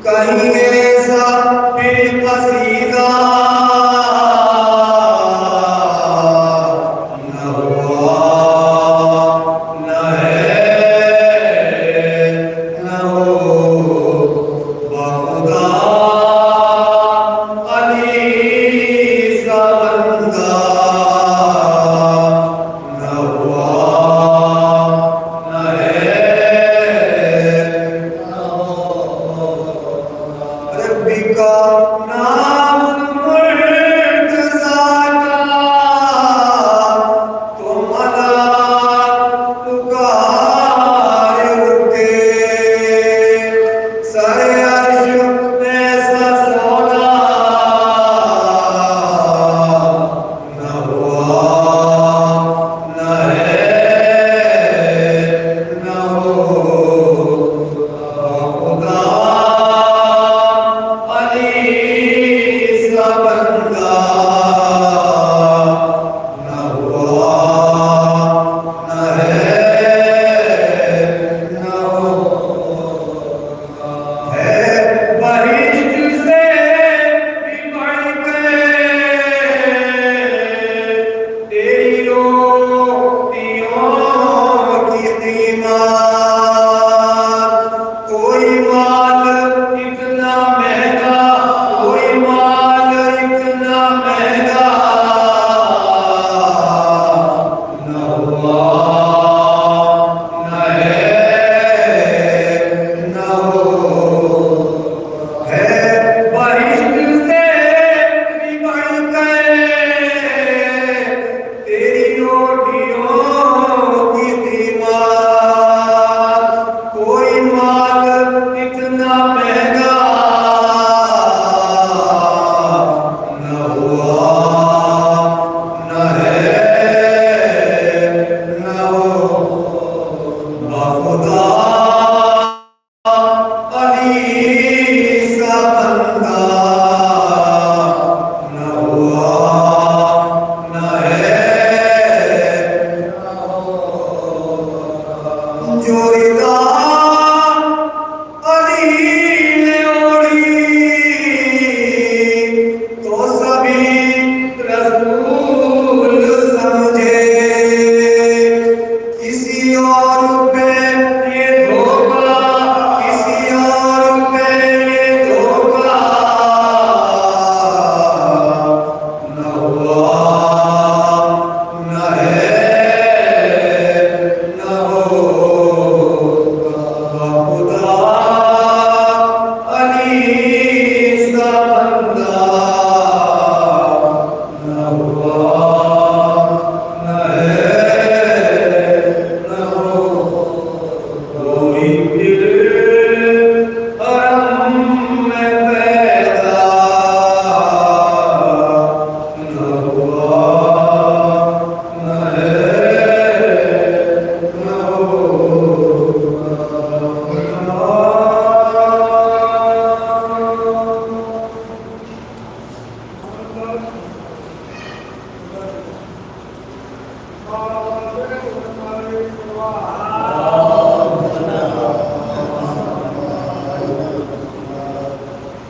کہیں ایسا پھر قصیدہ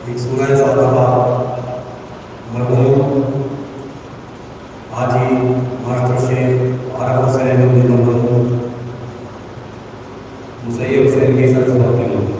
ایک سورہ فاتحہ مرحوم حاجی ماسٹر شیخ عارف حسین الدین مرحوم مسیب حسین کی سر سبق کے لوگ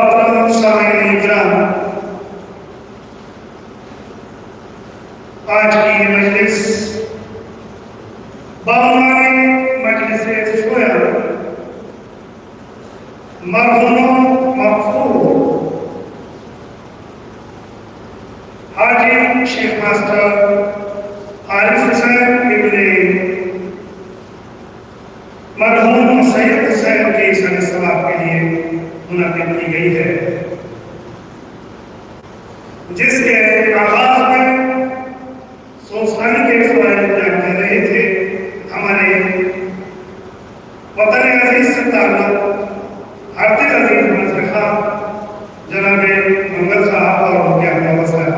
محترم سامعین کرام، آج کی یہ مجلس بعنوان مجلس سویا مرحوم مغفور حاجی شیخ ماسٹر حارث حسین ابن مرحوم سید حسین کی سر ثواب کے لیے منعقد کی گئی ہے، جس کے آغاز میں سوسانی کے فوائد بیان کر رہے تھے ہمارے وطن عزیز سے تعلق حافظ عزیز منصر خان جناب منگل صاحب اور ان کے احمد صاحب،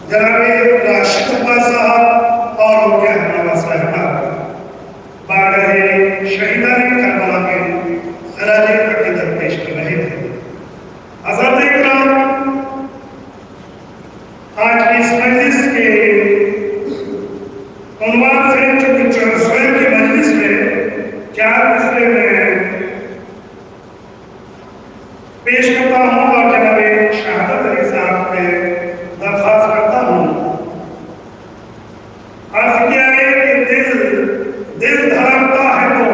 جناب راشد اللہ صاحب اور ان کے احمد صاحب بارگاہ شہیدان کربلا کے خراج عقیدت پیش کر رہے تھے۔ حضرات اکرام، آج کی اس مجلس کے عنوان سے چونکہ چورسویں کی مجلس میں 4 مسئلے میں پیش کرتا ہوں اور جناب شہادت علی صاحب پہ درخواست کرتا ہوں۔ عرض کیا ہے کہ دل دھڑکتا ہے تو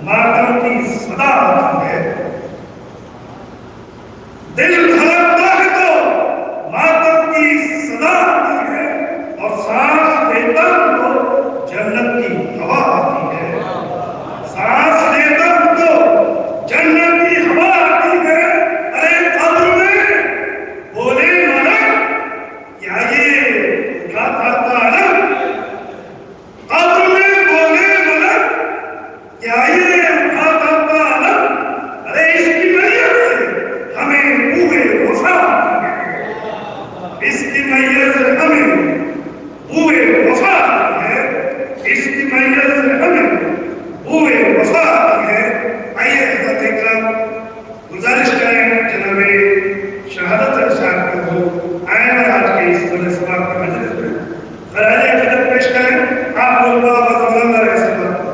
ماتم کی صدا آتی ہے، دل دھڑکتا ہے تو ماتم کی صدا آتی ہے، اور سانس لیتا ہوں تو جنت کی ہوا آتی ہے، سانس لیتا ہوں تو جنت کی ہوا آتی ہے۔ ارے قبر میں بولے ملک کیا یہ اٹھا تھا علم، قبر میں بولے ملک کیا یہ اٹھا تھا علم، ارے اس کی میت سے ہمیں بوئے وفا آتی ہے، اس کی میت سے ہمیں بوئے وفا آتی ہے، اس کی میت سے ہمیں بوئے وفا آتی ہے۔ آئیے حضرت اکرام گزارش کریں جناب شہادت علی صاحب کو آئیں اور آج کے اس بڑے ثواب کے مجلس میں خراج عقیدت پیش کریں۔ آپ لوگ آواز بلند رہے سبحان اللہ۔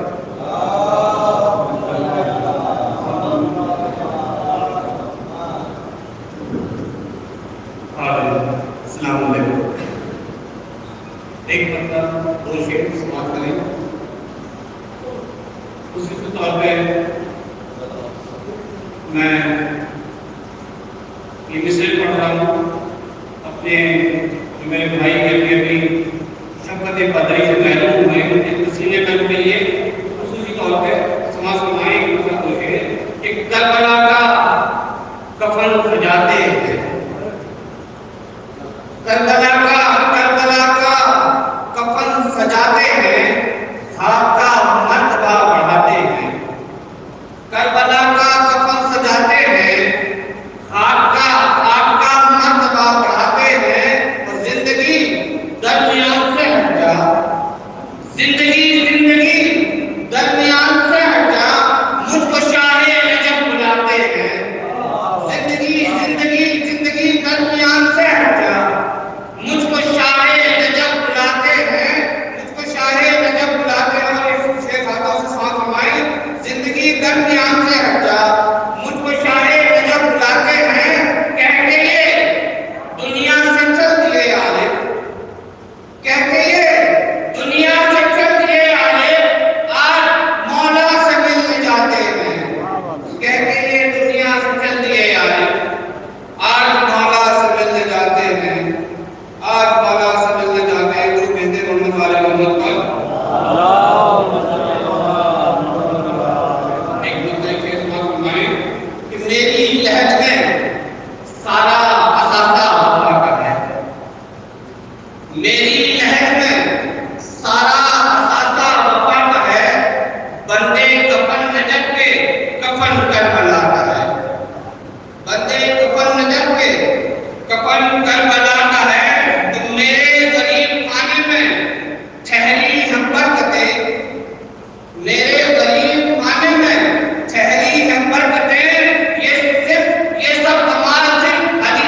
السلام علیکم۔ ایک بندہ 2 شعر سماعت کریں۔ خصوصی طور پہ میں یہ مصرع پڑھ رہا ہوں اپنے جو میرے بھائی کے لیے بھی شفقت بدری سے محروم ہوئے تسلیہ کرنے کے لیے خصوصی طور پہ سماج سمائیں کی طرف ہو کے ایک کربلا کا کفن سجاتے ہیں، کربلا کا کفن سجاتے ہیں، خاک کا مرتبہ بڑھاتے ہیں، کربلا کا کفن سجاتے ہیں، خاک کا مرتبہ بڑھاتے ہیں، اور زندگی درمیان سے ہٹ جا، زندگی درمیان سے ہٹ جا، مجھ کو شاہ نجف بلاتے ہیں، زندگی درمیان سے ہٹ جا، مجھ کو شاہ نجف بلاتے ہیں، مجھ کو شاہ نجف بلاتے ہیں۔ اور اس شیخ آتا سے ساتھ فرمائیں، زندگی درمیان سے ہٹ جا، مجھ کو شاہ نجف بلاتے ہیں، کہتے یہ دنیا سے چل دیے آلے، کہتے یہ دنیا سے چل دیے آلے، آج مولا سے ملنے جاتے ہیں، کہتے یہ دنیا سے چل دیے آلے، آج مولا سے ملنے جاتے ہیں، آج مولا سے ملنے جاتے ہیں۔ گرو بھیجتے محمد والے محمد پر ایک دوسرے کے ساتھ فرمائیں کہ میری لہج میں سارا اثاثہ وفا کا ہے، میری لہج میں سارا اثاثہ وفا کا ہے، بندے کفن نجف کے کفن کربلا کا ہے، بندے کفن نجف کے کفن کربلا کا ہے، تو میرے غریب خانے میں ٹھہری ہیں برکتیں، میرے غریب خانے میں ٹھہری ہیں برکتیں، یہ سب کمال صرف علی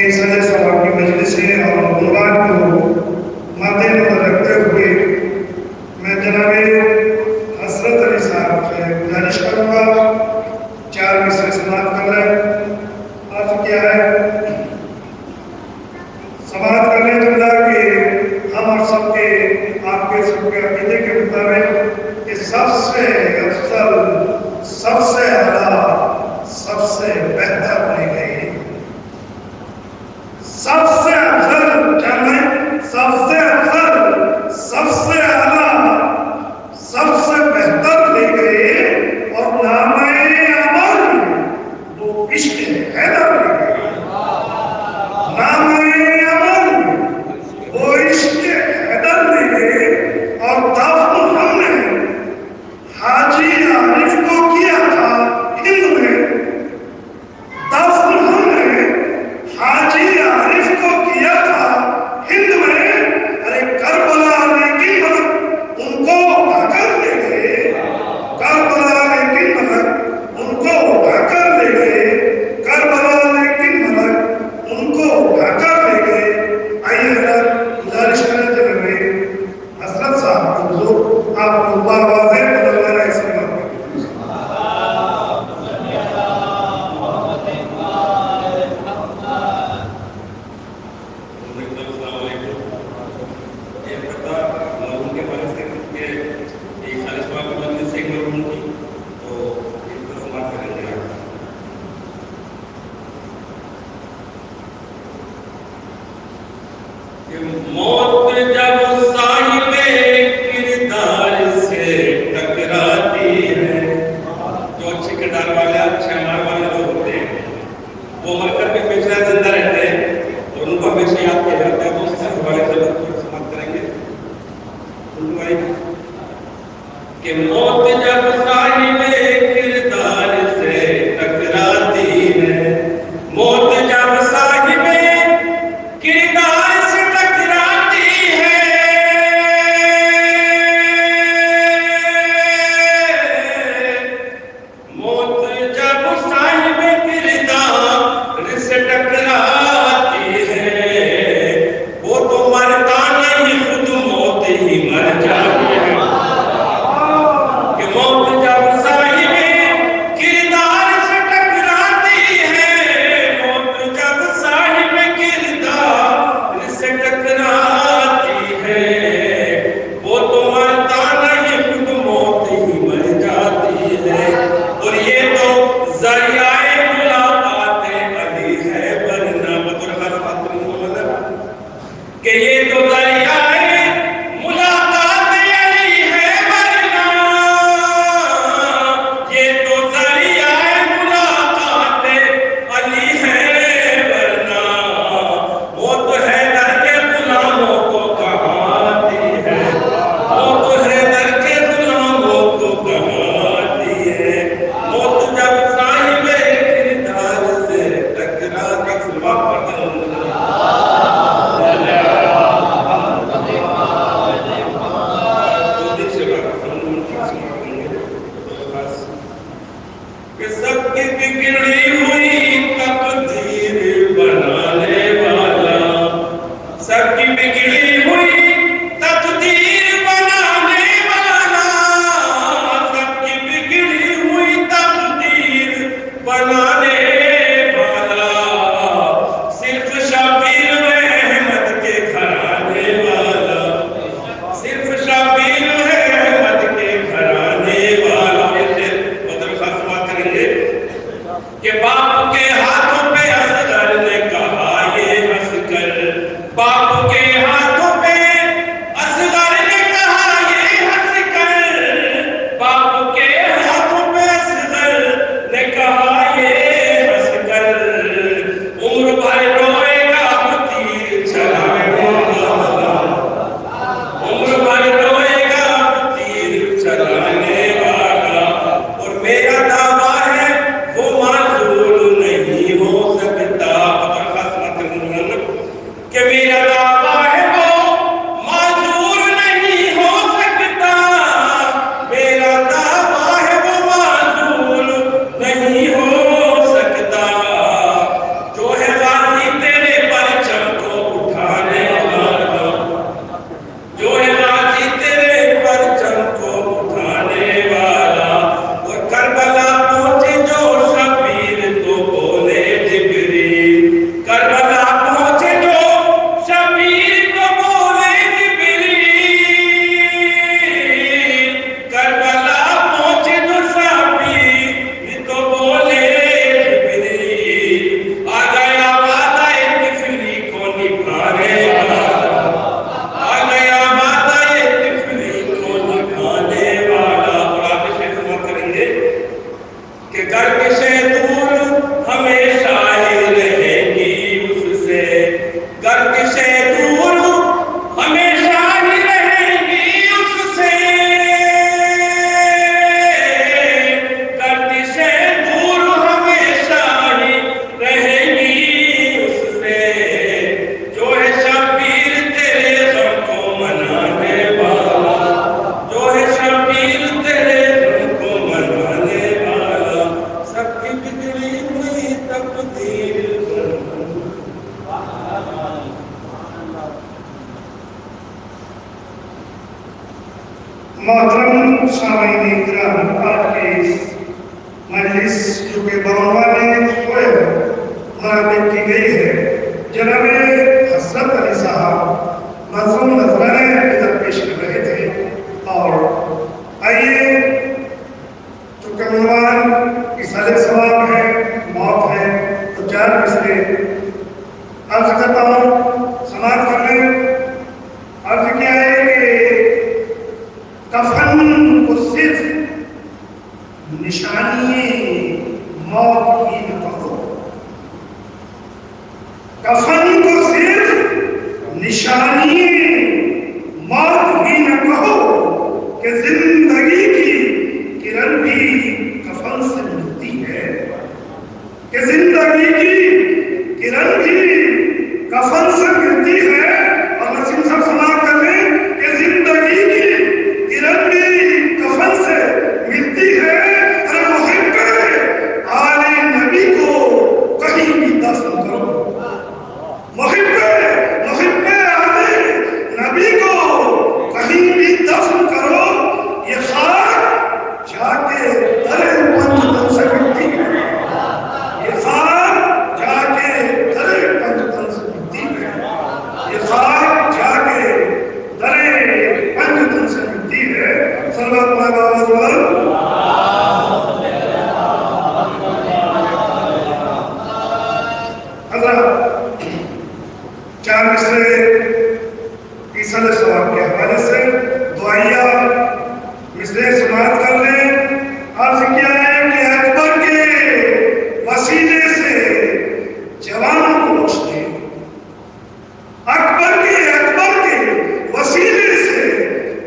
کہ صدر صاحب کی مجلسیں اور عنوان کو مد نظر رکھتے ہوئے میں جناب حضرت علی صاحب سے گزارش کروں گا 4 مصرے سماعت کر لیں. آج کیا ہے سماعت کرنے جملہ کہ ہم اور سب کے آپ کے سب کے عقیدے کے مطابق کہ سب سے افضل، سب سے اعلیٰ، سب سے بہتر لے گئی، سب سے افضل جامع، سب سے افضل، سب سے اعلیٰ، سب سے بہتر لے گئے اور نام عمل وہ عشق حیدر لے گئے. نام عمل وہ عشق حیدر لے گئے اور دفن ہم نے حاجی عارف کو کیا تھا ہند میں. دفن ہم نے حاجی عارف کو کیا تھا ہند میں. ارے کربلا لیکن ملک ان کو اٹھا کر لے گئے. کربلا لیکن ملک ان کو اٹھا کر لے گئے. کربلا لیکن ملک ان کو اٹھا کر لے گئے. آئیے حضرت گزارش کرنے چلے حضرت صاحب کو حضور آپ کو واضح بدلوانا اس میں موت جب صاحب کردار سے ٹکراتی ہے. جو اچھے کردار والے، اچھے اعمال والے لوگ ہوتے ہیں وہ مر کر بھی ہمیشہ زندہ رہتے ہیں اور ان کو ہمیشہ یاد کیا جاتا ہے. وہ اس حوالے سے سماعت کریں گے کہ موت جب صاحب کردار سے ٹکراتی ہے. موت جب صاحب کردار سے ٹکراتی ہے. موت جب صاحب کردار سے ٹکراتی ہے وہ تو مرتا نہیں، خود موت ہی مر جاتی ہے. کہ موت جب صاحب کردار سے ٹکراتی ہے، موت جب صاحب کردار سے ٹکراتی ہے وہ تو مرتا نہیں، خود موت ہی مر جاتی ہے. اور یہ تو ذریعہ ملاقات علی ہے ورنہ بطور خاص بات نہیں ہو مطلب کہ یہ تو ذریعہ ملاقات علی ہے ورنہ، یہ تو ذریعہ ملاقات علی ہے ورنہ. وہ تو حیدر کے غلاموں کو کہاتی ہے، وہ تو حیدر کے غلاموں کو کہاتی ہے. موت جب صاحب کردار سے ٹکراتی ہے. محترم سامعین کرام، آپ کی اس مجلس جو کہ بعنوان منعقد کی گئی ہے، جناب حضرت علی صاحب منظوم نذرانے ادھر پیش کر رہے تھے، اور آئیے چونکہ عنوان ایصال ثواب ہے، موت ہے، تو 4 مصرے عرض کرتا ہوں، سماعت کر لیں۔ عرض کیا ہے کہ کفن کو صرف نشانی موت ہی نہ کہو، کفن کو صرف نشانی موت ہی نہ کہو، کہ زندگی کی کرن بھی کفن سے ملتی ہے، کہ زندگی کی کرن بھی کفن سے ملتی ہے۔ اور نسیم صاحب سماعت کر لیں کہ زندگی کی کرن بھی کفن سے ملتی ہے۔ ارے محب آل نبی کو کہیں بھی دفن کرو، محب آل نبی کو کہیں بھی دفن کرو، یہ خاک جا کے در پنجتن سے ملتی ہے، یہ خاک جا کے در پنجتن سے ملتی ہے، یہ خاک جا کے در پنجتن سے ملتی ہے۔ صلوات اللہ علیہ حضرت 4 مصرے ایصال ثواب کے حوالے سے دعائیہ مصرے سماعت کر لیں۔ عرض کیا ہے کہ اکبر کے وسیلے سے جوان کو بخش دے، اکبر کے وسیلے سے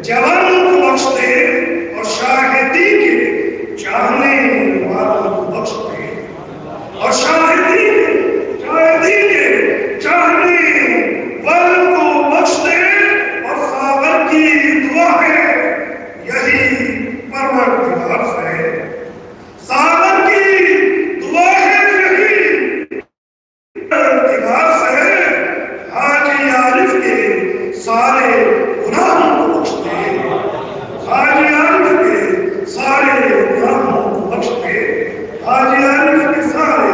جوان کو بخش دے، اور شاہدی کے چاہنے والوں کو بخش دے، اور شاہدی کے چاہنے والوں کو بخش دے۔ اور ساغر کی دعا ہے، یہی پروردگار سے، ساغر کی دعا ہے، یہی پروردگار سے، حاجی عارف کے سارے گناہوں کو بخش دے، حاجی عارف کے سارے گناہوں کو بخش دے، حاجی عارف کے سارے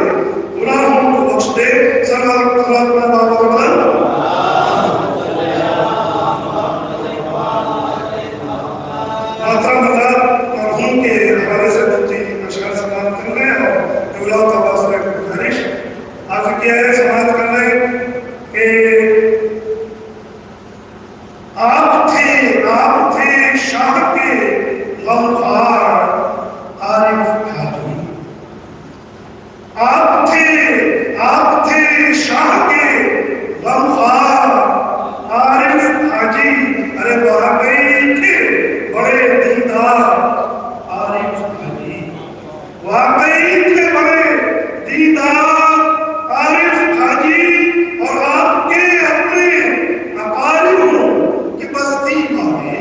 گناہوں کو بخش دے۔ صلوات اللہ علیہ محترم حضرات، مرحوم کے حوالے سے 2-3 اشعار سماعت کر لیں، اور اولاد کا واسطہ گزارش عرض کیا ہے، سماعت کر لیں کہ آپ تھے شاہ کے غمخوار عارف حاجی، آپ تھے شاہ کے غمخوار عارف حاجی، ارے واقعی تھے بڑے دیندار عارف حاجی، واقعی تھے بڑے دیندار عارف حاجی، اور آپ کے اپنے اقاربوں کی بستی والے،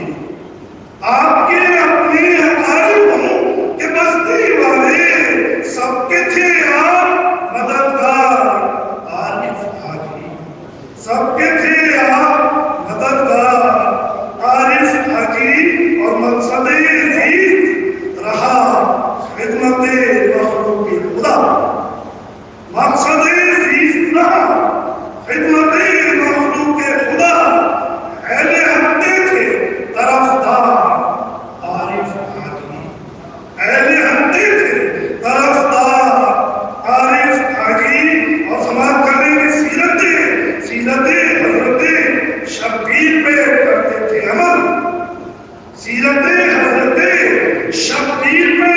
آپ کے اپنے اقاربوں کے بستی والے سب کے تھے آپ مددگار عارف حاجی، سب کے تھے آپ مددگار عارف حاجی، اور مقصد زیست رہا خدمت مخلوق خدا، مقصد زیست رہا خدمت مخلوق خدا، اہل ہنتے تھے طرفدار عارف حاجی، اہل ہنتے تھے طرفدار عارف حاجی۔ اور سماعت کرنے کی سیرت حضرت شبیر پہ کرتے تھے عمل، سیرت حضرت شبیر پہ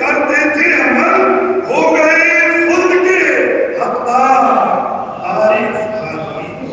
کرتے تھے عمل، ہو گئے خود کے حقدار عارف حاجی،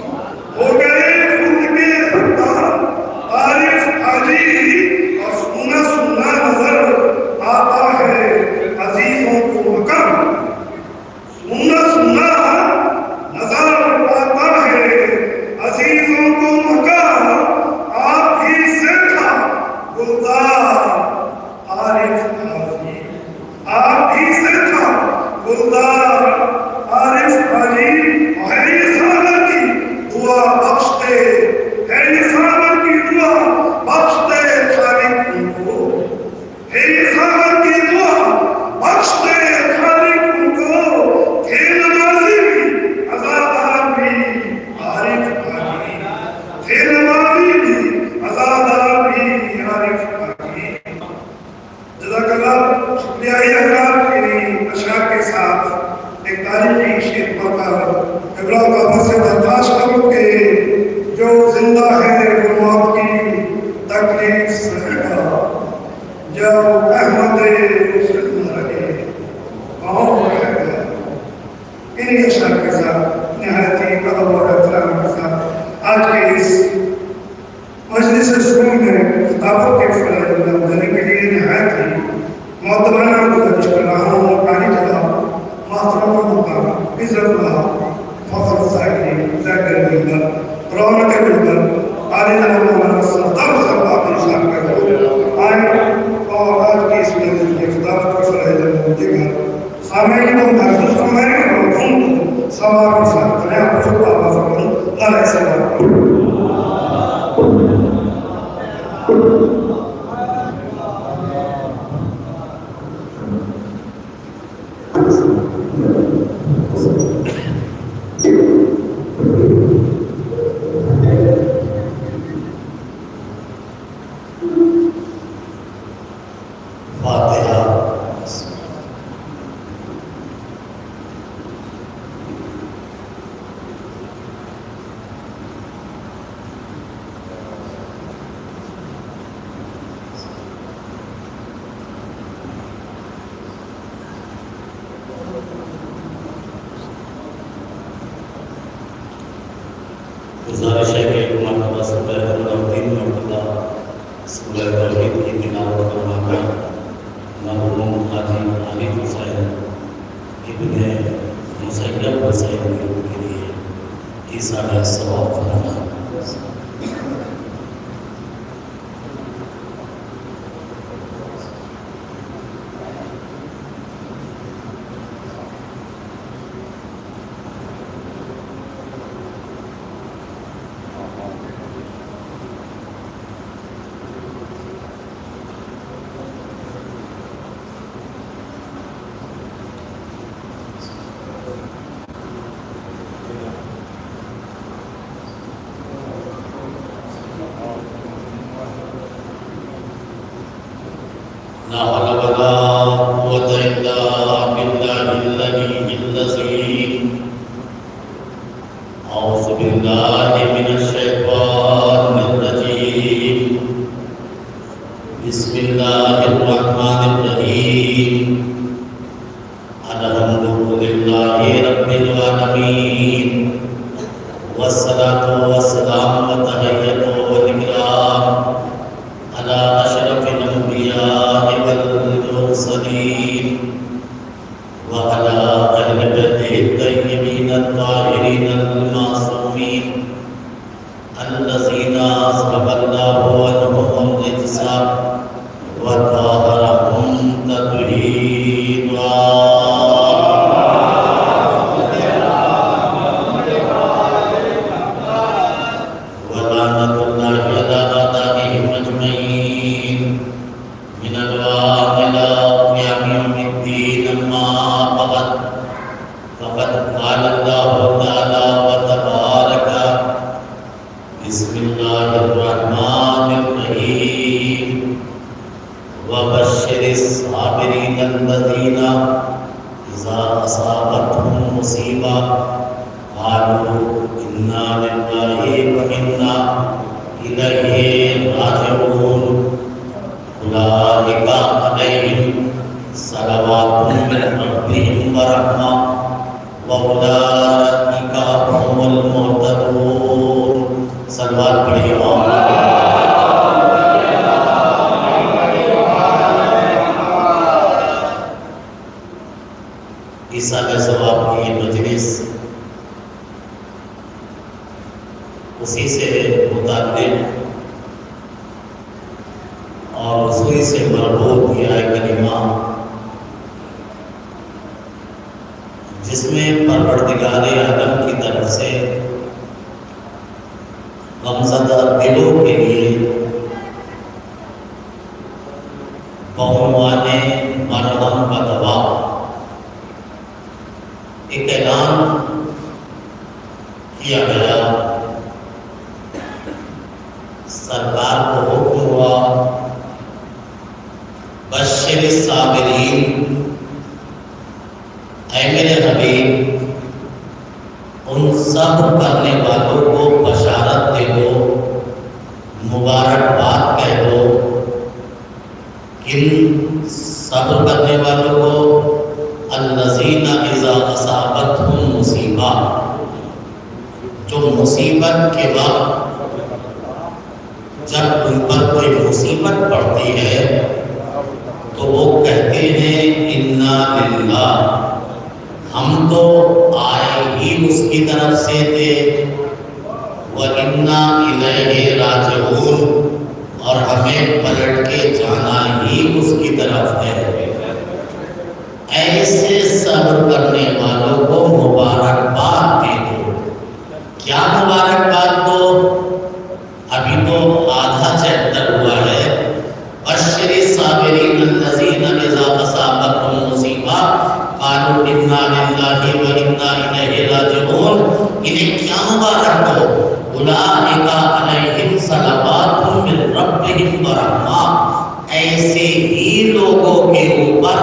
قبلہ کا سے برداشت کرو کہ جو زندہ ہے وہ آپ کی تکلیف سہے گا. جب احمد مسلم رہے کون رہے گا. انہی اشعار کے ساتھ نہایت ہی ادب اور احترام کے ساتھ آج کے اس مجلس اسکول میں خطابوں کے فضائل دینے کے لیے نہایت ہی معتبرانہ گزارش کر رہا ہوں. اور پانی جناب محترم کا عزت اللہ فخر صاحب ذاکر ملبر رونق ملبر عالی جناب مولانا سلطان صاحب آپ ارشاد کرتے آئے اور آج کی اس مجلس کے خطاب کو فضائل دے کر سامعین کو محسوس فرمائیں اور دھوم سوار کے ساتھ کریں. آپ کو آواز کروں علیہ السلام. گزارش ہے کہ ایک مرتبہ صدر اور 3 مرتبہ سورہ توحید کی تلاوت کروانا مرحوم حاجی عابد حسین ابن مسیب حسین کے لیے ایسا ثواب کرنا. لا حول ولا قوة إلا بالله العلي العظيم. أعوذ بالله من الشيطان الرجيم. بسم الله الرحمن الرحيم. الحمد لله رب العالمين والصلاة والسلام وتحية والإكرام على أشرف الأنبياء والمرسلين وعلى أهل بيته الطيبين الطاهرين المعصومين الذين أذهب الله عنهم الرجس وطهرهم تطهيرا. وبشر الصابرين الذين إذا أصابتهم مصيبة قالوا إنا لله وإنا إليه راجعون. أولئك عليهم صلوات من ربهم ورحمة وأولئك هم المهتدون. صلوات پڑھیے. اس علیہ ثواب کی مجلس اسی سے متعلق اور اسی سے مربوط یہ ہے کلمہ جس میں پروردگار عالم کی طرف سے غمزدہ دلوں کے لیے بعنوان مرہم کا دوا ایک اعلان کیا گیا. سرکار کو حکم ہوا بشر الصابرین، اے میرے حبیب ان صبر کرنے والوں کو بشارت دے دو، مبارکباد کہہ دو۔ کن صبر کرنے والوں کو؟ الذین اذا اصابتہم مصیبہ، جو مصیبت کے وقت جب ان پر کوئی مصیبت پڑتی ہے تو وہ کہتے ہیں انا للہ، ہم تو آئے ہی اس کی طرف سے تھے، وَإِنَّا إِلَيْهِ رَاجِعُونَ، اور ہمیں پلٹ کے جانا ہی اس کی طرف ہے۔ ایسے صبر کرنے والوں کو مبارکباد دے دو۔ کیا مبارکباد دو؟ ابھی تو آدھا چیپٹر ہوا ہے۔ بشر الصابرین الذین اذا اصابتہم مصیبہ قالوا انا للہ وانا الیہ راجعون، انہیں کیا مبارک دو؟ اولئک علیہم صلوات من ربہم ورحمہ، ایسے ہی لوگوں کے اوپر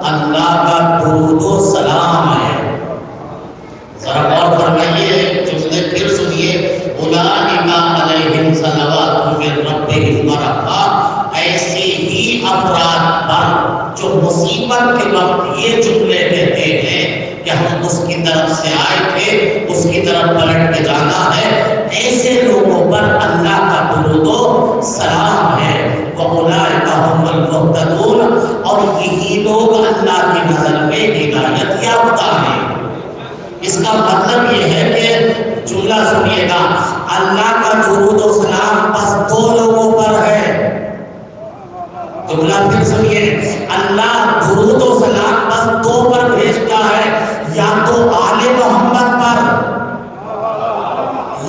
اللہ کا درود و سلام ہے۔ ذرا غور فرمائیے، جملے پھر سنیے، اولئک علیہم صلوات من ربہم ورحمہ، ایسے ہی افراد پر جو مصیبت کے وقت یہ جملے کہتے ہیں کہ ہم اس کی طرف سے آئے تھے، اس کی طرف پلٹ کے جانا ہے، ایسے لوگوں پر اللہ کا درود و سلام ہے۔ وَأُولَٰئِکَ هُمُ الْمُهْتَدُونَ، اور یہی لوگ اللہ کی نظر میں ہدایت یافتہ ہیں۔ اس کا مطلب یہ ہے کہ جملہ سنیے گا، اللہ کا درود و سلام بس دو لوگوں پر ہے۔ جملہ پھر سنیے، اللہ درود و سلام بس دو پر بھیجتا ہے، یا تو آل محمد پر،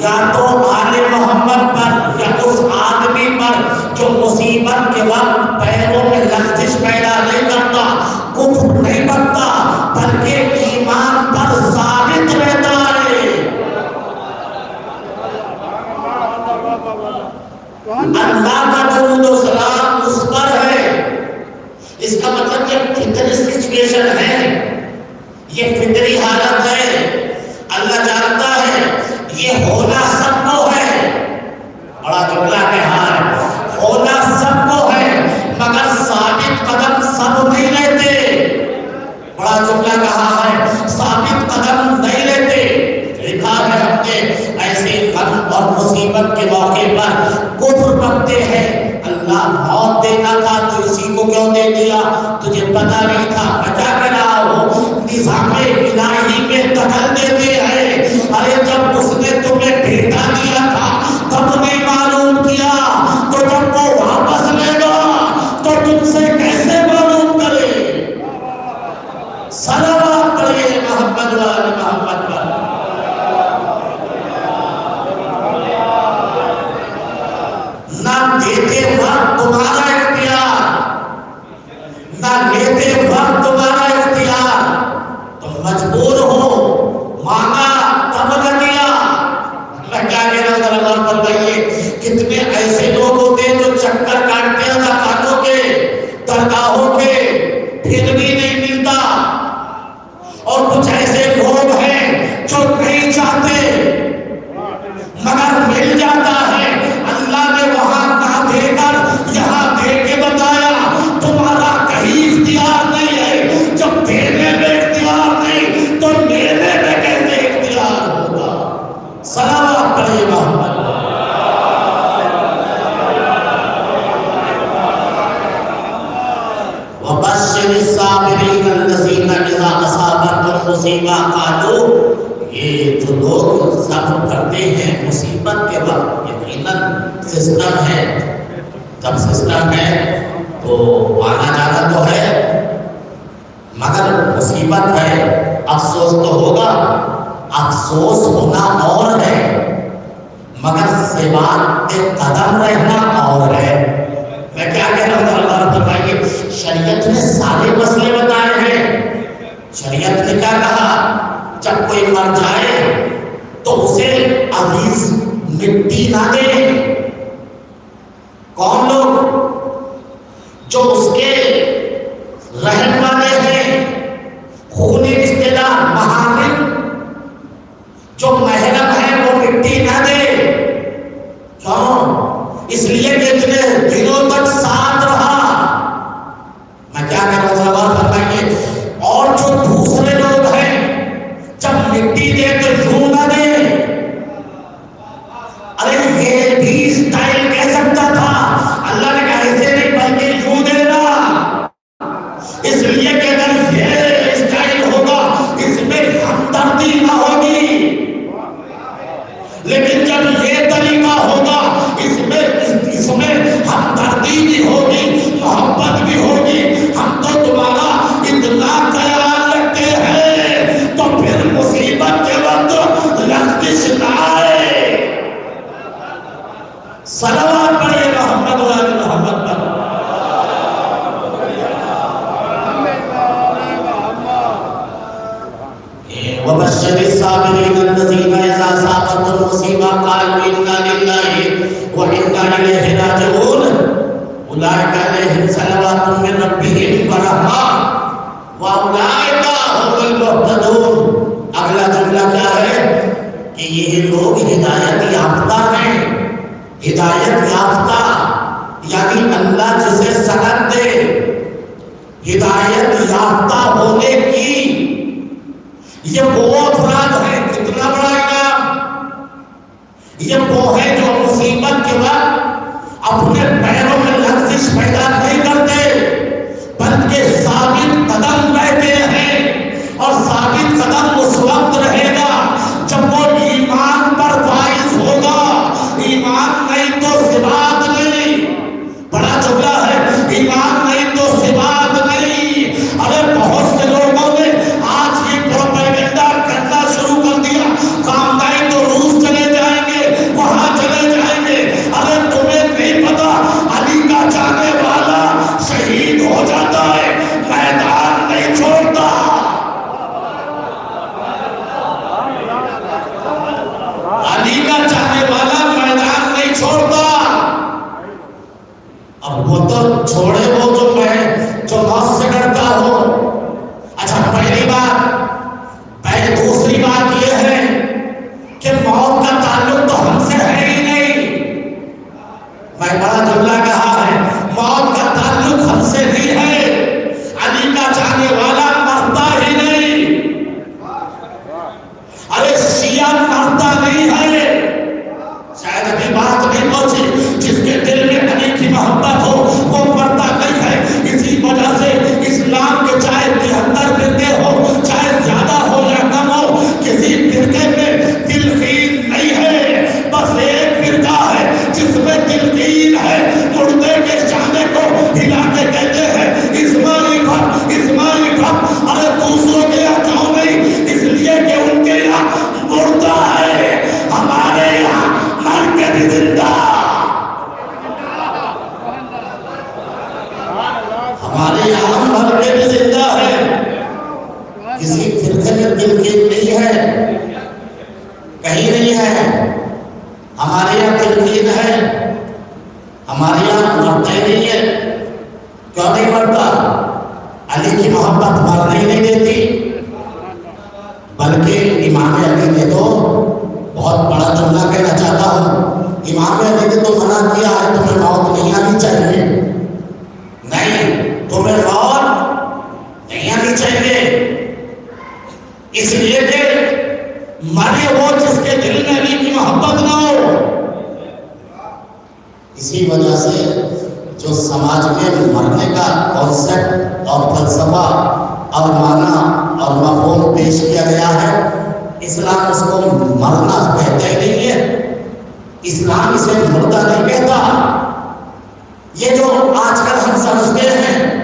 یا تو آل محمد پر، یا اس آدمی پر جو مصیبت کے وقت پیروں میں لرزش پیدا نہیں کرتا، کفر نہیں بنتا، بلکہ ایمان پر ثابت رہتا ہے۔ اللہ کا درود و سلام اس پر ہے۔ اس کا مطلب یہ فطری سچویشن ہے، یہ فطری حالت ہے۔ اللہ جانتا ہے یہ ہونا سب کو ہے، بڑا جملہ کہا ہے، ہونا سب کو ہے مگر ثابت قدم سب نہیں لیتے۔ بڑا جملہ کہا ہے، ثابت قدم نہیں لیتے۔ لکھا ہے ہم نے ایسے غم اور مصیبت کے موقع پر کفر بکتے ہیں، اللہ موت دینا تھا تو اسی کو کیوں دے دیا؟ تجھے پتہ نہیں تھا، بچا کر رہا ہو، نظام الہی میں دخل دیتے ہیں۔ ارے جب اس نے تمہیں بھیجا دیا تھا تب نہیں معلوم کیا، تو جب وہ واپس لے گا تو تم سے کیسے معلوم کرے؟ صلوات پڑھیے محمد والے محمد پر۔ نہ دیتے وقت تمہارا اختیار، نہ لیتے وقت تمہارا اختیار، تم مجبور ہو، مانگا تب نہ دیا۔ میں کیا کہہ رہا ہوں، ذرا غور فرمائیے، کتنے ایسے لوگ ہوتے ہیں جو چکر کاٹتے ہیں زکاتوں کے، درگاہوں کے، پھر بھی نہیں ملتا، اور کچھ ایسے لوگ ہیں جو نہیں چاہتے مگر مل جاتا ہے۔ اللہ نے وہاں نہ دے کر یہاں دے کے بتایا تمہارا کہیں اختیار نہیں ہے۔ جب دینے میں اختیار نہیں تو لینے میں کیسے اختیار ہوگا؟ صلوات پڑھیے محمد۔ وَبَشِّرِ الصَّابِرِينَ الَّذِينَ إِذَا أَصَابَتْهُمْ مُصِیبَۃٌ قَالُوا، یہ جو لوگ صبر کرتے ہیں مصیبت کے وقت، یقیناً سسٹم ہے، جب سسٹم ہے تو آنا جانا تو ہے، مگر مصیبت ہے، افسوس تو ہوگا، افسوس ہونا اور ہے، مگر سوات قدم رہنا اور ہے۔ میں کیا کہہ رہا ہوں، اللہ فرمائیے، شریعت نے سارے مسئلے بتائے ہیں۔ شریعت نے کیا کہا؟ جب کوئی مر جائے تو اسے عزیز مٹی نہ دے۔ کون لوگ؟ جو اس کے رہن والے ہیں، خونی رشتے دار، محارم، جو محرم ہے وہ مٹی نہ دے. کیوں؟ اس لیے کہ اتنے دنوں تک ساتھ رہا. میں کیا کہہ رہا تھا بات فرمائیے. اور جو دوسرے لوگ ہیں جب مٹی دے تو یوں نہ دے. ارے یہ بھی اسٹائل کہہ سکتا تھا. اللہ نے کہا ایسے نہیں بلکہ یوں دینا. اس لیے کہ اگر یہ اسٹائل ہوگا اس میں ہمدردی نہ ہوگی. لیکن جب یہ طریقہ ہوگا اس میں ہمدردی بھی ہوگی, محبت بھی ہوگی. ہم تو تمہارا اتنا خیال رکھتے ہیں تو پھر مصیبت کے وقت لغزش نہ آئے. صلوات پڑھیے محمد وعلی محمد پر. وبشر الصابرين الذين إذا أصابتهم مصيبة قالوا إنا لله وإنا إليه راجعون أولئك عليهم صلوات من ربهم ورحمة وأولئك هم المهتدون. اگلا جملہ کیا ہے کہ یہ لوگ ہدایت یافتہ ہیں. ہدایت یافتہ یعنی اللہ جسے سند دے. ہدایت یافتہ ہونے کی یہ وہ افراد ہے. کتنا بڑا انعام. یہ وہ ہے جو مصیبت کے وقت اپنے پیروں میں لغزش پیدا نہیں کرتے بلکہ ثابت قدم رہتے ہیں. اور ثابت قدم اس وقت رہے گا جب وہ ایمان پر فائز ہوگا. ایمان نہیں تو ثبات نہیں. بڑا جملہ ہے, ایمان نہیں تو ثبات نہیں. ارے بہت سے لوگوں نے آج یہ پروپیگنڈا کرنا شروع کر دیا. کام نہیں تو روس چلے جائیں گے, وہاں چلے جائیں گے. ارے تمہیں نہیں پتا علی کا جانے والا شہید ہو جاتا ہے, میدان نہیں چھوڑتا. علی کا جانے والا میدان نہیں چھوڑتا. اب وہ تو چھوڑے وہ جو موت سے ڈرتا ہو. اچھا پہلی بات. دوسری بات یہ ہے کہ موت کا تعلق تو ہم سے ہے ہی نہیں. میں بڑا جملہ کہا ہے, موت کا تعلق ہم سے نہیں ہے. علی کا جانے والا مرتا ہی نہیں. ارے شیعہ مرتا نہیں ہے. شاید ابھی بات نہیں پہنچی. جس کے دل میں علی کی محبت ہو وہ مرتا نہیں ہے. اسی وجہ سے اسلام کے چاہے 73 فرقے ہو, چاہے زیادہ ہو یا کم ہو, کسی فرقے میں تلقین نہیں ہے. بس ایک فرقہ ہے جس میں تلقین ہے. مردے کے جانے کو ہلا کے کہتے ہیں اسماعیلی بھٹ, اسماعیلی بھٹ. ارے دوسروں کے یہاں کیوں نہیں؟ اس لیے کہ ان کے یہاں مردہ ہے, ہمارے یہاں مر کے بھی زندہ. ہمارے یہاں مر کے بھی زندہ ہے. کسی فرقے میں تلقین نہیں ہے, کہیں نہیں ہے. ہمارے یہاں تلقین ہے, ہمارے یہاں مرتا ہی نہیں ہے. کیوں نہیں مرتا؟ علی کی محبت مرنے ہی نہیں دیتی. بلکہ امام علی نے تو بہت بڑا جملہ کہنا چاہتا ہوں. امام علی نے تو منع کیا ہے تمہیں موت نہیں آنی چاہیے. نہیں, تمہیں موت نہیں آنی چاہیے. اس لیے کہ مرے وہ جس کے دل میں علی کی محبت نہ ہو. اسی وجہ سے جو سماج میں مرنے کا کانسیپٹ اور فلسفہ اور معنی اور مفہوم پیش کیا گیا ہے, اسلام اس کو مرنا کہتا ہی نہیں ہے. اسلام اسے مردہ نہیں کہتا. یہ جو آج کل ہم سمجھتے ہیں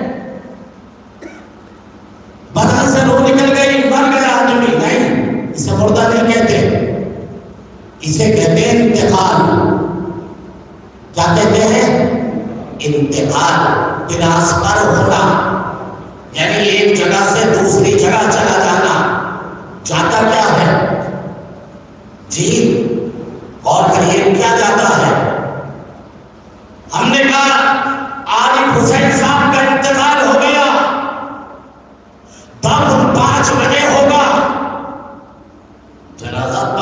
بدن سے روح نکل گئی مر گیا آدمی, نہیں, اسے مردہ نہیں کہتے. اسے کہتے ہیں انتقال. کیا کہتے ہیں؟ انتقال, ٹرانسفر ہونا. یعنی ایک جگہ سے دوسری جگہ چلا جانا. جاتا کیا ہے جی؟ اور کریے کیا جاتا ہے؟ ہم نے کہا عارف حسین صاحب کا انتقال ہو گیا, دفن 5 بجے ہوگا. جنازہ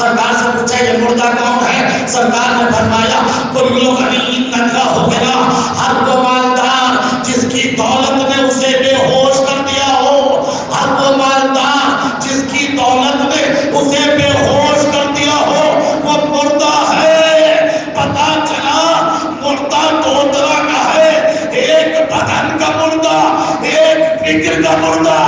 سرکار سے پوچھا یہ مردہ کون ہے؟ سرکار نے فرمایا کل غنی ننگا ہو گیا، ہر وہ مالدار جس کی دولت نے اسے بے ہوش کر دیا ہو، ہر وہ مالدار جس کی دولت نے اسے بے ہوش کر دیا ہو، وہ مردہ ہے۔ پتا چلا مردہ دو طرح کا ہے، ایک بدن کا مردہ، ایک فکر کا مردہ۔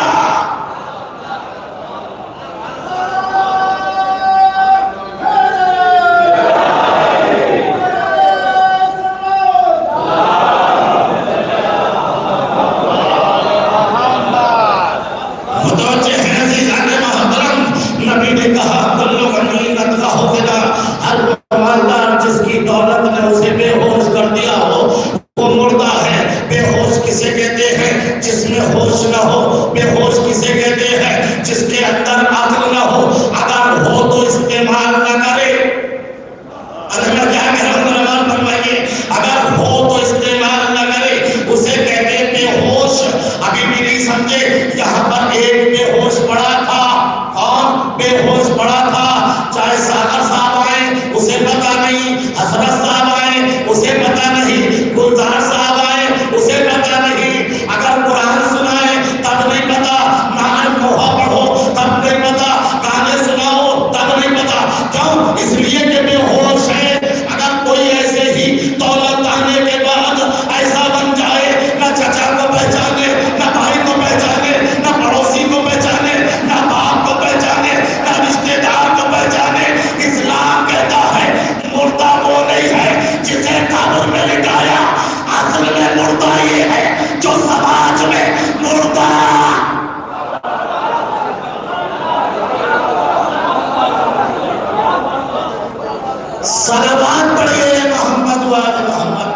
صلوات پڑھیے محمد وآل محمد۔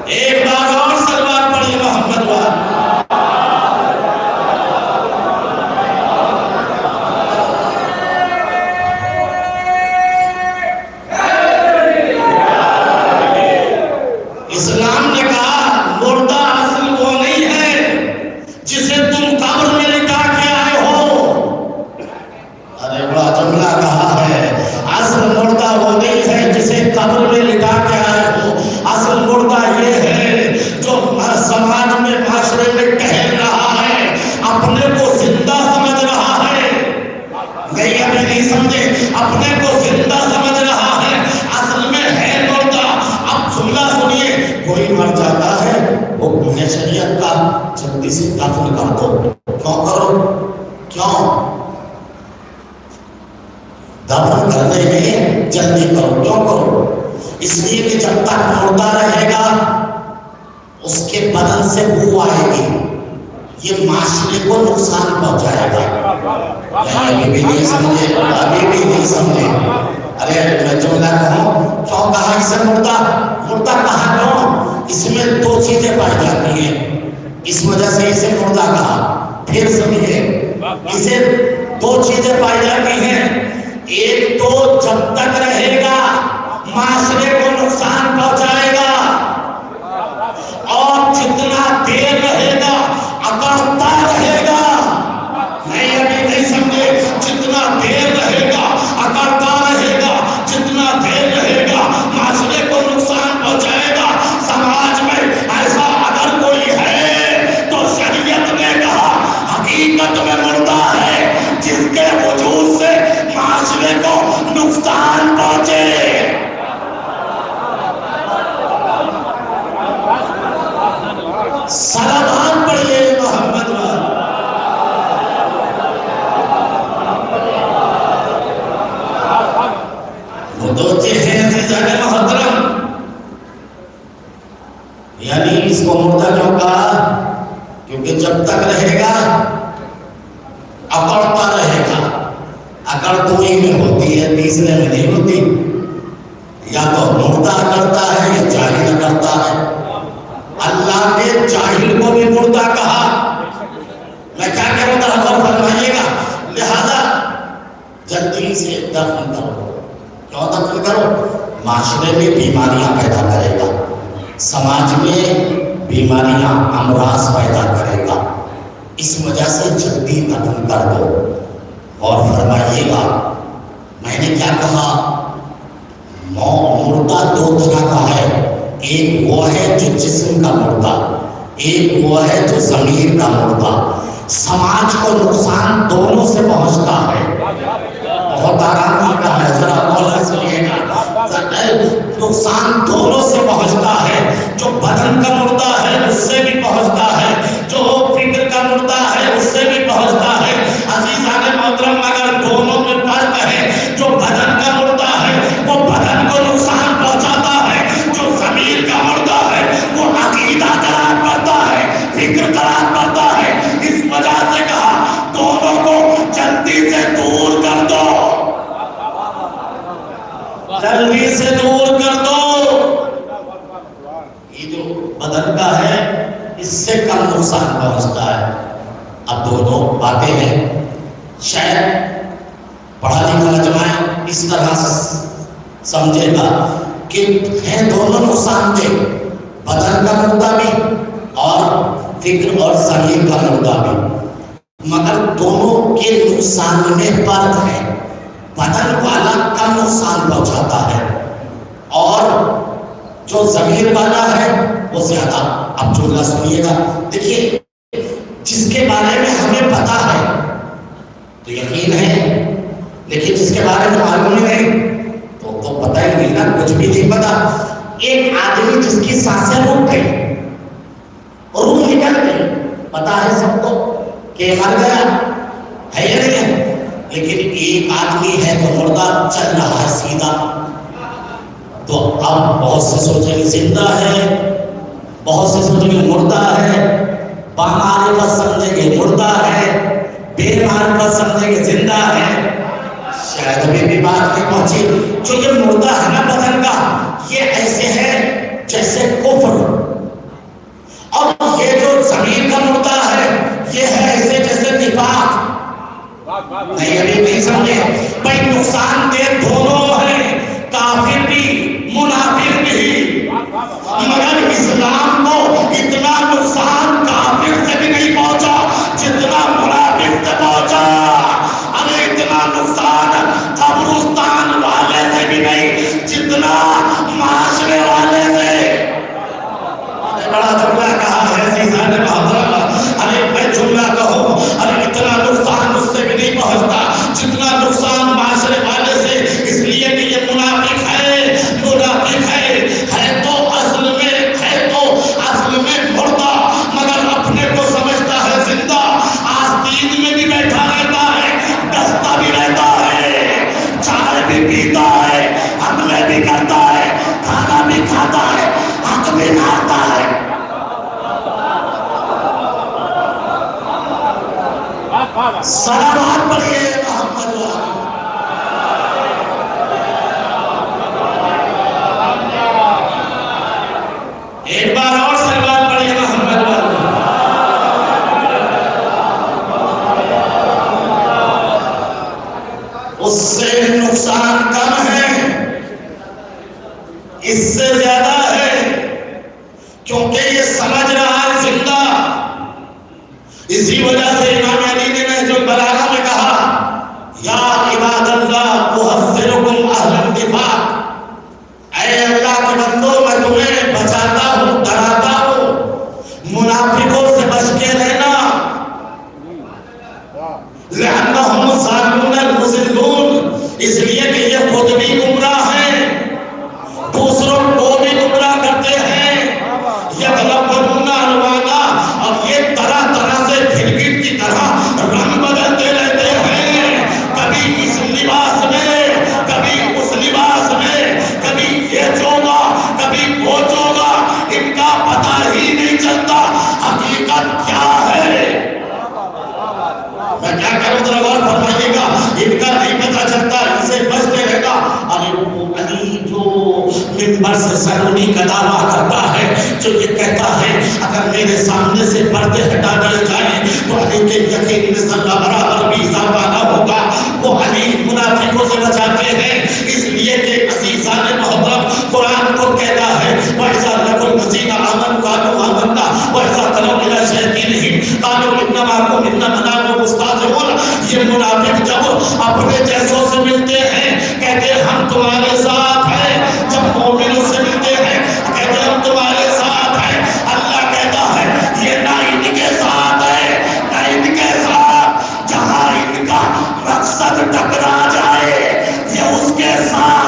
ایک بار اور صلوات پڑھیے محمد وآل۔ اسلام نے کہا مردہ اصل وہ نہیں ہے جسے تم قبر میں لٹا کے آئے ہو۔ ارے بڑا جملہ کہا ہے، اصل مردہ وہ نہیں ہے جسے قبر میں لٹا کے آئے ہو، اصل مردہ یہ ہے جو سماج میں معاشرے میں ٹہل رہا ہے، اپنے کو زندہ سمجھ رہا ہے۔ نہیں ابھی نہیں سمجھے، اپنے کو زندہ سمجھ رہا ہے، اصل میں ہے مردہ۔ اب جملہ سنیے، کوئی مر جاتا ہے حکم ہے شریعت کا جلدی سے دفن کر دو۔ کیوں کرو؟ کیوں دفن کرنے میں جلدی کرو؟ کیوں کرو؟ اس لیے کہ جب تک مردہ رہے گا اس کے بدن سے بو آئے گی، یہ معاشرے کو نقصان پہنچائے گا۔ ابھی بھی نہیں سمجھے، ابھی بھی نہیں سمجھے۔ ارے میں جملہ کہوں، کیوں کہا اسے مردہ؟ مردہ کہا کیوں؟ اس میں دو چیزیں پائی جاتی ہیں، اس وجہ سے اسے مردہ کہا۔ پھر سمجھے، اسے دو چیزیں پائی جاتی ہیں۔ ایک تو جب تک رہے گا معاشرے کو نقصان پہنچائے گا، اور جتنا دیر رہے گا اکڑتا رہے گا۔ نہیں ابھی نہیں سمجھے، جتنا دیر رہے گا اکڑتا رہے گا، جتنا دیر رہے گا معاشرے کو نقصان پہنچائے گا۔ سماج میں ایسا اگر کوئی ہے تو شریعت نے کہا حقیقت میں مردہ ہے جس کے وجود سے معاشرے کو نقصان پہنچے۔ صلوات پڑھیے محمد وآل۔ مدوچے ہیں عزیزان محترم، یعنی اس کو مردہ کیوں کہا؟ کیونکہ جب تک رہے گا اکڑتا رہے گا۔ اکڑ دو ہی میں ہوتی ہے، تیسرے میں نہیں ہوتی۔ یا تو مردہ اکڑتا ہے یا جاہل اکڑتا ہے۔ اللہ نے جاہل کو بھی مردہ کہا۔ میں کیا کروں گا غور فرمائیے گا، لہذا جلدی سے دفن کرو۔ کیوں دفن کرو؟ معاشرے میں بیماریاں پیدا کرے گا، سماج میں بیماریاں امراض پیدا کرے گا۔ اس وجہ سے جلدی دفن کر دو. اور فرمائیے گا میں نے کیا کہا؟ مردہ دو طرح کا ہے. ایک وہ ہے جو جسم کا مردہ، ایک وہ ہے جو ضمیر کا مردہ. سماج کو نقصان دونوں سے پہنچتا ہے. بہت آرام سے کہا ہے، ذرا غور سے سنیے گا. نقصان دونوں سے پہنچتا ہے. جو بدن کا مردہ ہے اس سے بھی پہنچتا ہے، جو فکر کا مردہ ہے اس سے بھی پہنچتا ہے. عزیزان محترم اگر دونوں میں فرق ہے، جو بدن کا مردہ ہے وہ بدن کو نقصان پہنچاتا ہے، جو ضمیر کا مردہ ہے وہ عقیدہ قرار پاتا ہے، فکر قرار پاتا ہے. اس وجہ سے کہا دونوں کو جلدی سے دور کر دو، جلدی سے دور کر دو. یہ جو بدن کا ہے اس سے کم نقصان پہنچتا ہے. اب دونوں باتیں ہیں. شاید پڑھا لکھا مجمع اس طرح سمجھے گا کہ ہیں دونوں نقصان دہ، بدن کا مردہ بھی اور فکر اور ضمیر کا مردہ بھی، مگر دونوں کے نقصان میں فرق ہے. بدن والا کم نقصان پہنچاتا ہے اور جو ضمیر والا ہے وہ زیادہ. اب جملہ سنیے گا. دیکھیے جس کے بارے میں ہمیں پتا ہے تو یقین ہے، لیکن جس کے بارے میں معلوم نہیں تو پتہ ہی نہیں نا، کچھ بھی نہیں پتا. ایک آدمی جس کی سانسیں رک گئی اور روح نکل گئی، پتا ہے سب کو کہ مر گیا ہے یا نہیں ہے. لیکن ایک آدمی ہے تو مردہ چل رہا ہے سیدھا. تو اب بہت سے سوچیں گے زندہ ہے، بہت سے سوچیں گے مردہ ہے، بامعرفت سمجھیں گے مردہ ہے، بے معرفت سمجھیں گے زندہ ہے. شاید ابھی بھی بات نہیں پہنچی. جو یہ مردہ ہے نا بدن کا، یہ ایسے ہے جیسے کفر، اور یہ جو ضمیر کا مردہ ہے یہ ہے ایسے جیسے نفاق. نہیں ابھی نہیں سمجھے بھائی. نقصان دہ دونوں ہیں، کافر بھی منافق بھی، مگر اسلام کو اتنا نقصان کافر سے بھی نہیں پہنچا جتنا منافق سے پہنچا. ارے اتنا نقصان قبرستان والے سے بھی نہیں جتنا معاشرے والے سے. بڑا جملہ کہا ہے عزیزان محترم. ارے میں جملہ کہوں، ارے اتنا نقصان اس سے بھی نہیں پہنچتا جتنا نقصان معاشرے والے سے. اس لیے کہ یہ منافق ہے، منافق ہے تو اصل میں مردہ، مگر اپنے کو سمجھتا ہے زندہ. آستین میں بھی بیٹھا رہتا ہے، ڈستا بھی رہتا ہے، چائے بھی پیتا ہے، حملے بھی کرتا ہے، کھانا بھی کھاتا ہے، حق بھی مارتا ہے. صلوات پڑھیے محمد والا. ایک بار اور صلوات پڑھیے محمد والا. اس سے نقصان کم ہے، اس سے زیادہ ہے، کیونکہ یہ سمجھ رہا ہے زندہ. اسی وجہ سے امام علی نے جو بلاغہ میں کہا یا عباد اللہ احذرکم اہل النفاق، اے اللہ کے بندو میں تمہیں بچاتا ہوں، ڈراتا ہوں منافقوں سے بچ کے رہنا. لأنہم الظالمون المضلون، اس لیے کہ یہ خود بھی گمراہ ہیں، دوسروں کو بھی گمراہ کرتے ہیں. یتلون الوانا، اور یہ طرح طرح سے گھرگھر کی طرح رنگ بدلتے رہتے ہیں، کبھی اس لباس میں، کبھی اس لباس میں، کبھی یہ چوگا کبھی وہ چوگا. ان کا پتہ ہی نہیں چلتا حقیقت کیا ہے. میں کیا کروں ذرا غور فرمائیے گا. ان کا نہیں پتہ چلتا، ان سے بچتے رہنا. ارے وہ علی جو منبر سے سرونی کا دعویٰ کرتا ہے، جو یہ کہتا ہے اگر میرے سامنے سے پردے ہٹا دیے جائیں تو علی کے یقین میں ذرہ برابر بھی اضافہ نہ ہوگا. وہ علی منافقوں سے بچاتے ہیں، اس لیے کہ عزیزان محترم قرآن کو کہتا ہے وَإِذَا لَقُوا الَّذِينَ آمَنُوا قَالُوا آمَنَّا وَإِذَا خَلَوْا إِلَىٰ شَيَاطِينِهِمْ یہ منافق جب اپنے جیسوں سے ملتے ہیں کہتے ہیں ہم تمہارے ساتھ ہیں، جب مومنوں سے ملتے ہیں کہتے ہیں ہم تمہارے ساتھ ہیں۔ اللہ کہتا ہے یہ نہ ان کے ساتھ ہے نہ ان کے ساتھ، جہاں ان کا مقصد ٹکرا جائے یہ اس کے ساتھ۔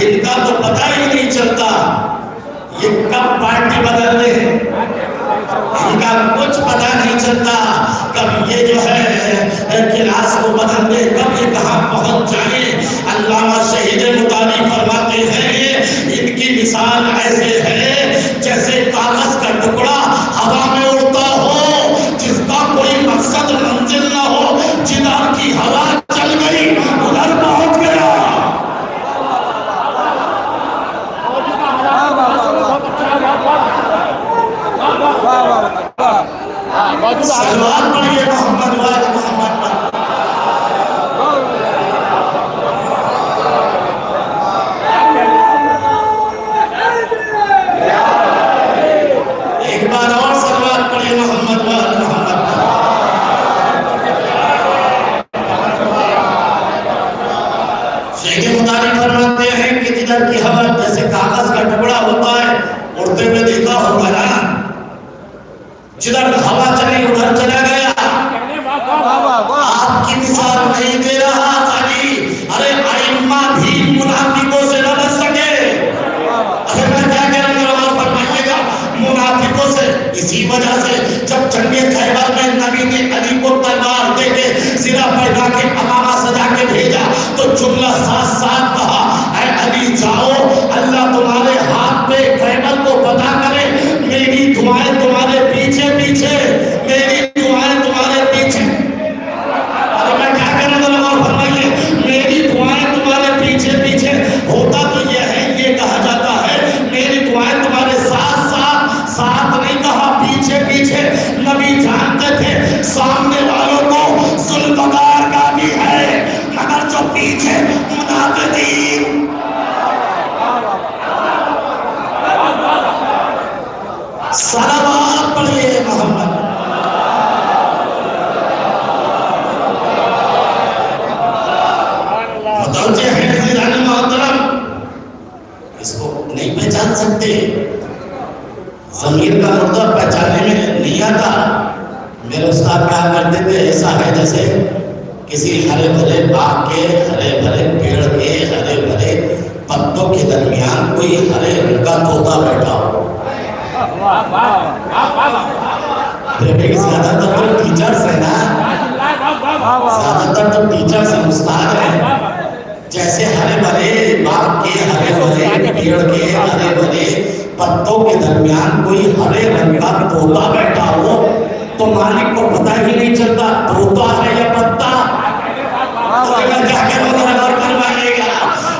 ان کا تو پتہ ہی نہیں چلتا یہ کب پارٹی بدل رہے ہیں، ان کا کچھ پتہ نہیں چلتا کب یہ جو ہے کلاس کو بدل دے، کب یہ کہاں پہنچ جائے۔ علامہ شہید مطالعی فرماتے ہیں ان کی مثال ایسے ہے جیسے کاغذ کا ٹکڑا ہوا میں اڑتا ہو، جس کا کوئی مقصد منزل نہ ہو، جدھر کی ہوا چل گئی ادھر پہنچ گیا۔ سلوات پڑھیے محمد وال محمد پر۔ ایک بار اور سلوات پڑھیے محمد وال محمد پر۔ شیخ مطالعی فرماتے ہیں کہ جدھر کی ہوا جیسے کاغذ کا ٹکڑا ہوتا ہے اڑتے ہوئے دیکھا ہوگا نا، جدھر ہوا چلی ادھر چلا گیا۔ آپ کی مثال نہیں دے رہا خالی، ارے ائمہ بھی منافقوں سے نہ بچ سکے۔ ارے میں کیا کہہ رہا ہوں اور فرمائیے گا، منافقوں سے اسی وجہ سے جب جنگ خیبر میں نبی نے علی کو تلوار دے کے سرہ پہنا کے امامہ سجا کے بھیجا تو جملہ ساتھ ساتھ کہا اے علی جاؤ، اللہ تمہارے ہاتھ پہ خیبر کو فتح کرے، میری دعائیں تمہارے پیچھے پیچھے، میری دعائیں تمہارے پیچھے۔ ارے میں کیا کہہ رہا ہوں اور فرمائیے، میری دعائیں تمہارے پیچھے پیچھے، ہوتا تو یہ ہے، یہ کہا جاتا ہے میری دعائیں تمہارے ساتھ ساتھ، ساتھ نہیں کہا پیچھے پیچھے۔ نبی جانتے تھے سامنے والوں کو ذوالفقار کا بھی ہے، مگر جو پیچھے منافقین۔ صلوات پڑھیے محمد۔ متوجہ ہیں حضرات محترم، اس کو نہیں پہچان سکتے، ضمیر کا مردہ پہچانے میں نہیں آتا۔ میرے استاد کہا کرتے تھے ایسا ہے جیسے کسی ہرے بھرے باغ کے ہرے بھرے پیڑ کے ہرے بھرے پتوں کے درمیان کوئی ہرے رنگ کا طوطا بیٹھا ہو۔ زیادہ تر تو ٹیچرز ہیں نا، زیادہ تر تو ٹیچرز ہیں، استاد ہیں، جیسے ہرے بھرے باغ کے ہرے بھرے پیڑ کے ہرے بھرے پتوں کے درمیان کوئی ہرے رنگ کا طوطا بیٹھا ہو تو مالک کو پتہ ہی نہیں چلتا طوطا ہے یا پتا۔ کیا کہ غور فرمائیے گا،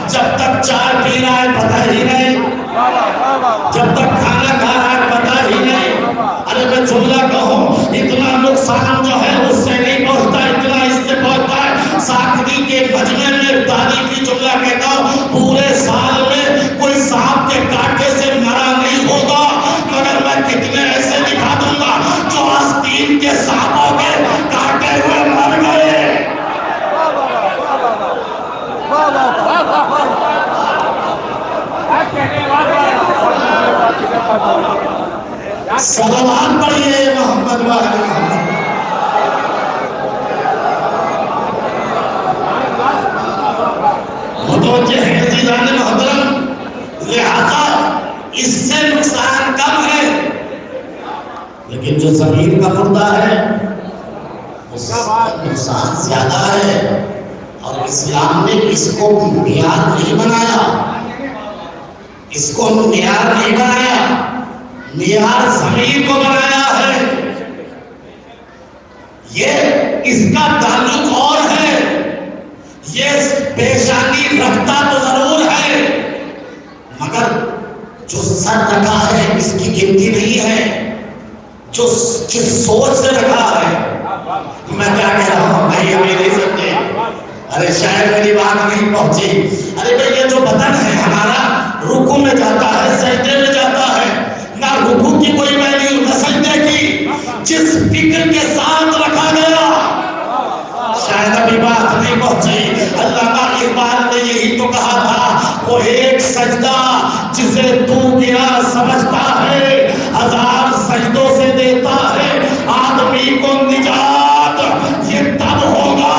جب تک چائے پی رہا ہے پتہ ہی نہیں، جب تک کھانا کھا رہا ہے پتہ ہی نہیں۔ ارے میں جملہ کہوں، اتنا نقصان جو ہے اس سے نہیں پہنچتا، اتنا اس سے پہنچتا ہے۔ ساکھری کے مجمع میں تاریخی جملہ کہتا ہوں، پورے سال میں کوئی سانپ کے کاٹے سے مرا نہیں ہوگا، مگر میں کتنے ایسے دکھا دوں گا جو آستین کے سانپوں کے کاٹے ہوئے مر گئے۔ صلوات پڑھیے محمد وال محمد۔ متوجہ ہیں عزیزان محترم، لہذا اس سے نقصان کم ہے، لیکن جو ضمیر کا مردہ ہے اس کا نقصان زیادہ ہے۔ اور اسلام نے اس کو معیار نہیں بنایا، اس کو معیار نہیں بنایا، معیار ضمیر کو بنایا ہے۔ یہ اس کا تعلق اور ہے، یہ پیشانی رکھتا تو ضرور ہے سر رکھا ہے اس کی گنتی نہیں ہے، جو جس سوچ سے رکھا ہے. میں کیا کہہ رہا ہوں بھائی، ہمیں نہیں سمجھے. ارے شاید میری بات نہیں پہنچی. ارے بھائی یہ جو بدن ہے ہمارا رکوع میں جاتا ہے، سجدے میں جاتا ہے، نہ رکوع کی کوئی ویلیو نہ سجدے کی، جس فکر کے ساتھ رکھا گیا. شاید ابھی بات نہیں پہنچی. علامہ اقبال نے یہی تو کہا تھا، وہ ایک سجدہ جسے تو گیا سمجھتا ہے، ہزار سجدوں سے دیتا ہے آدمی کو نجات. یہ تب ہوگا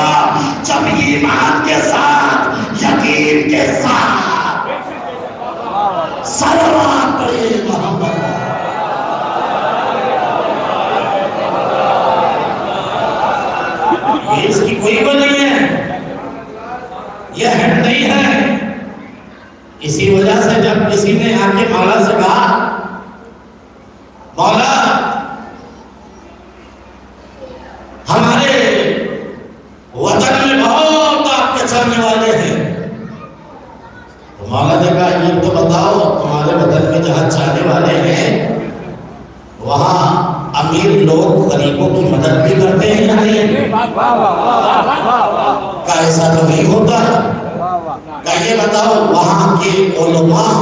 جب ایمان کے ساتھ، یقین کے ساتھ صلوات پڑھیے محمد. اس کی کوئی وہ نہیں ہے، یہ ہٹ نہیں ہے. اسی وجہ سے جب کسی نے آ کے مولا سے کہا، مولا ہمارے وطن میں بہت آپ کے چلنے والے ہیں، تو مولا نے کہا یہ تو بتاؤ تمہارے وطن میں جہاں چاہنے والے ہیں وہاں امیر لوگ غریبوں کی مدد بھی کرتے ہیں یا نہیں؟ کا ایسا تو نہیں ہوتا. کہ یہ بتاؤ وہاں کے علماء،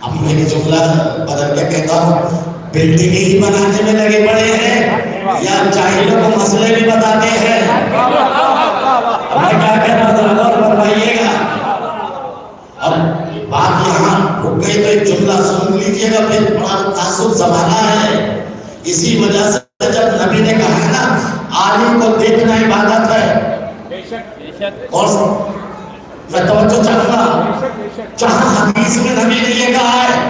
اب میں نے جملہ بدل کے کہتا ہوں، بلڈنگ ہی بنانے میں لگے پڑے ہیں یا جاہلوں کو مسئلے بھی بتاتے ہیں؟ میں کیا کہہ رہا ہوں اور فرمائیے گا. اب بات یہاں رک گئی تو ایک جملہ سن لیجئے گا، پھر بڑا تعصب زمانہ ہے. اسی وجہ سے جب نبی نے کہا ہے نا عالم کو دیکھنا عبادت ہے، اور میں توجہ چاہوں گا جہاں حدیث میں نبی نے یہ کہا ہے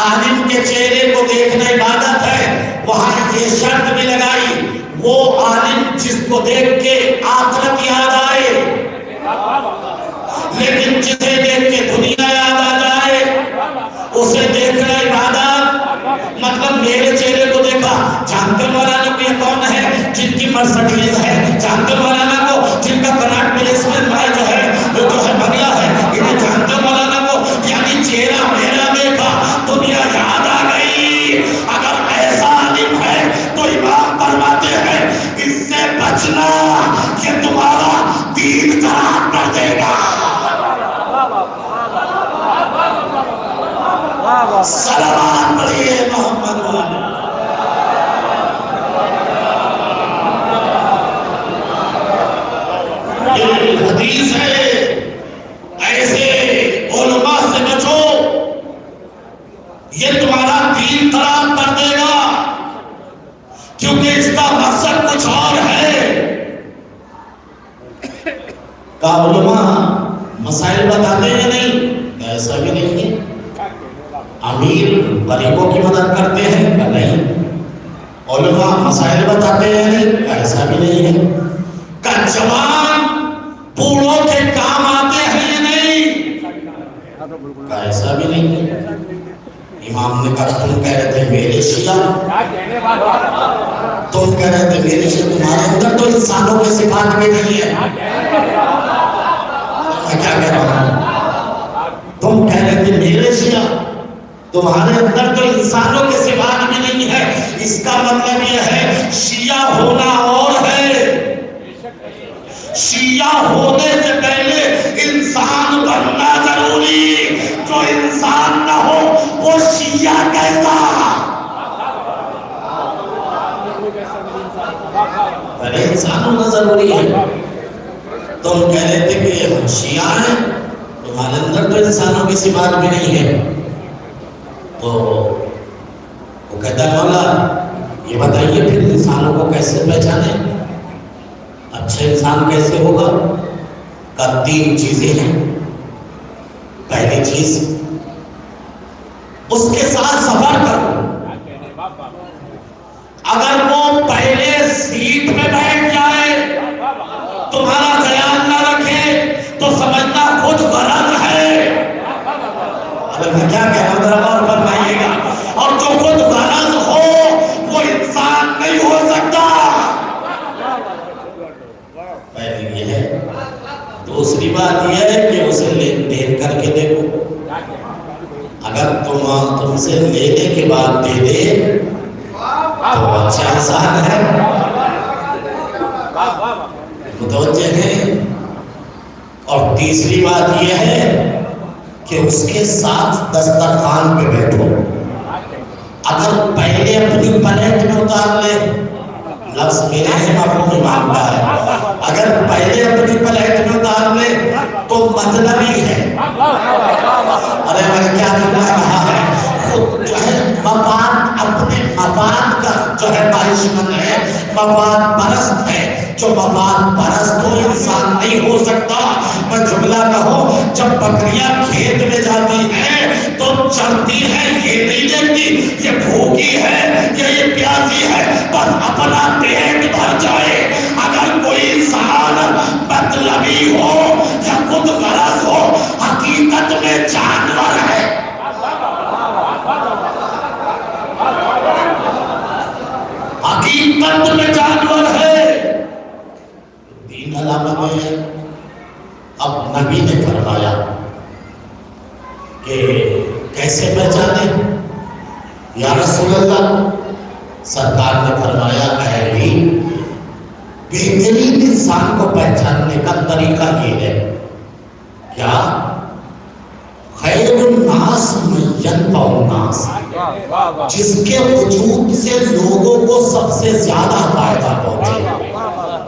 عالم کے چہرے کو دیکھنا عبادت ہے، وہاں یہ شرط بھی لگائی وہ عالم جس کو دیکھ کے آخرت یاد آئے، لیکن جسے دیکھ کے دنیا یاد آ جائے اسے دیکھنا عبادت. مطلب میرے چہرے کو دیکھا، جانتے مولانا کو یہ کون ہے جن کی مرسڈیز ہے، جانتے مولانا کو جن کا کناٹ پلیسمنٹ جو ہے بنگلہ ہے، انہیں جانتے مولانا کو، یعنی چہرہ میرا دیکھا دنیا یاد آ گئی. اگر ایسا عالم ہے تو امام فرماتے ہیں اس سے بچنا، یہ تمہارا دین خراب کر دے گا. صلوات پڑھیے محمد والے. یہ حدیث ہے، ایسے علماء سے بچو، یہ تمہارا دین خراب کر دے گا، کیونکہ اس کا مقصد کچھ اور ہے. کا علماء مسائل بتاتے ہیں نہیں؟ ایسا بھی نہیں ہے. امیر غریبوں کی مدد کرتے ہیں یا نہیں؟ علماء مسائل بتاتے ہیں نہیں؟ ایسا بھی نہیں ہے. کہ جوان بوڑھوں کے کام آتے ہیں یا نہیں؟ ایسا بھی نہیں ہے. امام نے کہا تم کہہ رہے تھے میرے شیعہ، تم کہہ رہے تھے میرے شیعہ، تمہارے اندر تو انسانوں کے صفات بھی نہیں ہے. میں کیا کہہ رہا ہوں؟ تم کہہ رہے تھے میرے شیعہ، تمہارے اندر تو انسانوں کے صفات بھی نہیں ہے. اس کا مطلب یہ ہے شیعہ ہونا اور ہے. شیعہ ہونے سے پہلے انسان بننا ضروری. جو انسان نہ ہو وہ شیعہ کیسا؟ پہلے انسان ہونا ضروری ہے. تم کہہ رہے تھے کہ ہم شیعہ ہیں، تمہارے اندر تو انسانوں کی صفات بھی نہیں ہے. تو وہ کہتا ہے مولا یہ بتائیے پھر انسانوں کو کیسے پہچانے، اچھا انسان کیسے ہوگا؟ کا 3 چیزیں ہیں. پہلی چیز اس کے ساتھ سفر کرو. اگر وہ پہلے سیٹ میں بیٹھ جائے تمہارا خیال نہ رکھے تو سمجھنا خود غرض ہے. میں کیا کہہ رہا ہوں ذرا اور فرمائیے گا. اور جو خود غرض ہو وہ انسان نہیں ہو سکتا. پہلی یہ ہے. دوسری بات یہ ہے کہ اسے لین دین کر کے دیکھو. اگر تم سے لینے کے بعد دے دے تو اچھا انسان ہے، متوجہ ہے۔ اور تیسری بات یہ ہے کہ اس کے ساتھ دسترخوان پہ بیٹھو، اگر پہلے اپنی پلیٹ میں اتار لے، لفظ میرے ہیں مفہوم مانتا ہے، اگر پہلے اپنی پلیٹ میں اتار لے تو مطلبی ہے۔ ارے میں کیا کہا ہے، خود جو ہے مفاد، اپنے مفاد کا جو ہے خواہش مند ہے، مفاد پرست ہے۔ جو مفاد پرست ہو انسان نہیں ہو سکتا۔ میں جملہ کہوں، جب بکریاں کھیت میں جاتی ہیں تو چرتی ہیں، یہ نہیں دیکھتی یہ بھوکی ہے یا یہ پیاسی ہے، بس اپنا پیٹ بھر جائے۔ اگر کوئی انسان مطلبی ہو یا خود غرض ہو، حقیقت میں جانور ہے۔ حقیقت میں جانور ہے۔ تین علامتیں اب نبی نے فرمایا کہ کیسے پہچانے یا رسول اللہ؟ سرکار نے فرمایا اے علی، بہترین انسان کو پہچاننے کا طریقہ یہ ہے، کیا؟ خیر الناس من ینفع الناس، جس کے وجود سے لوگوں کو سب سے زیادہ فائدہ پہنچے۔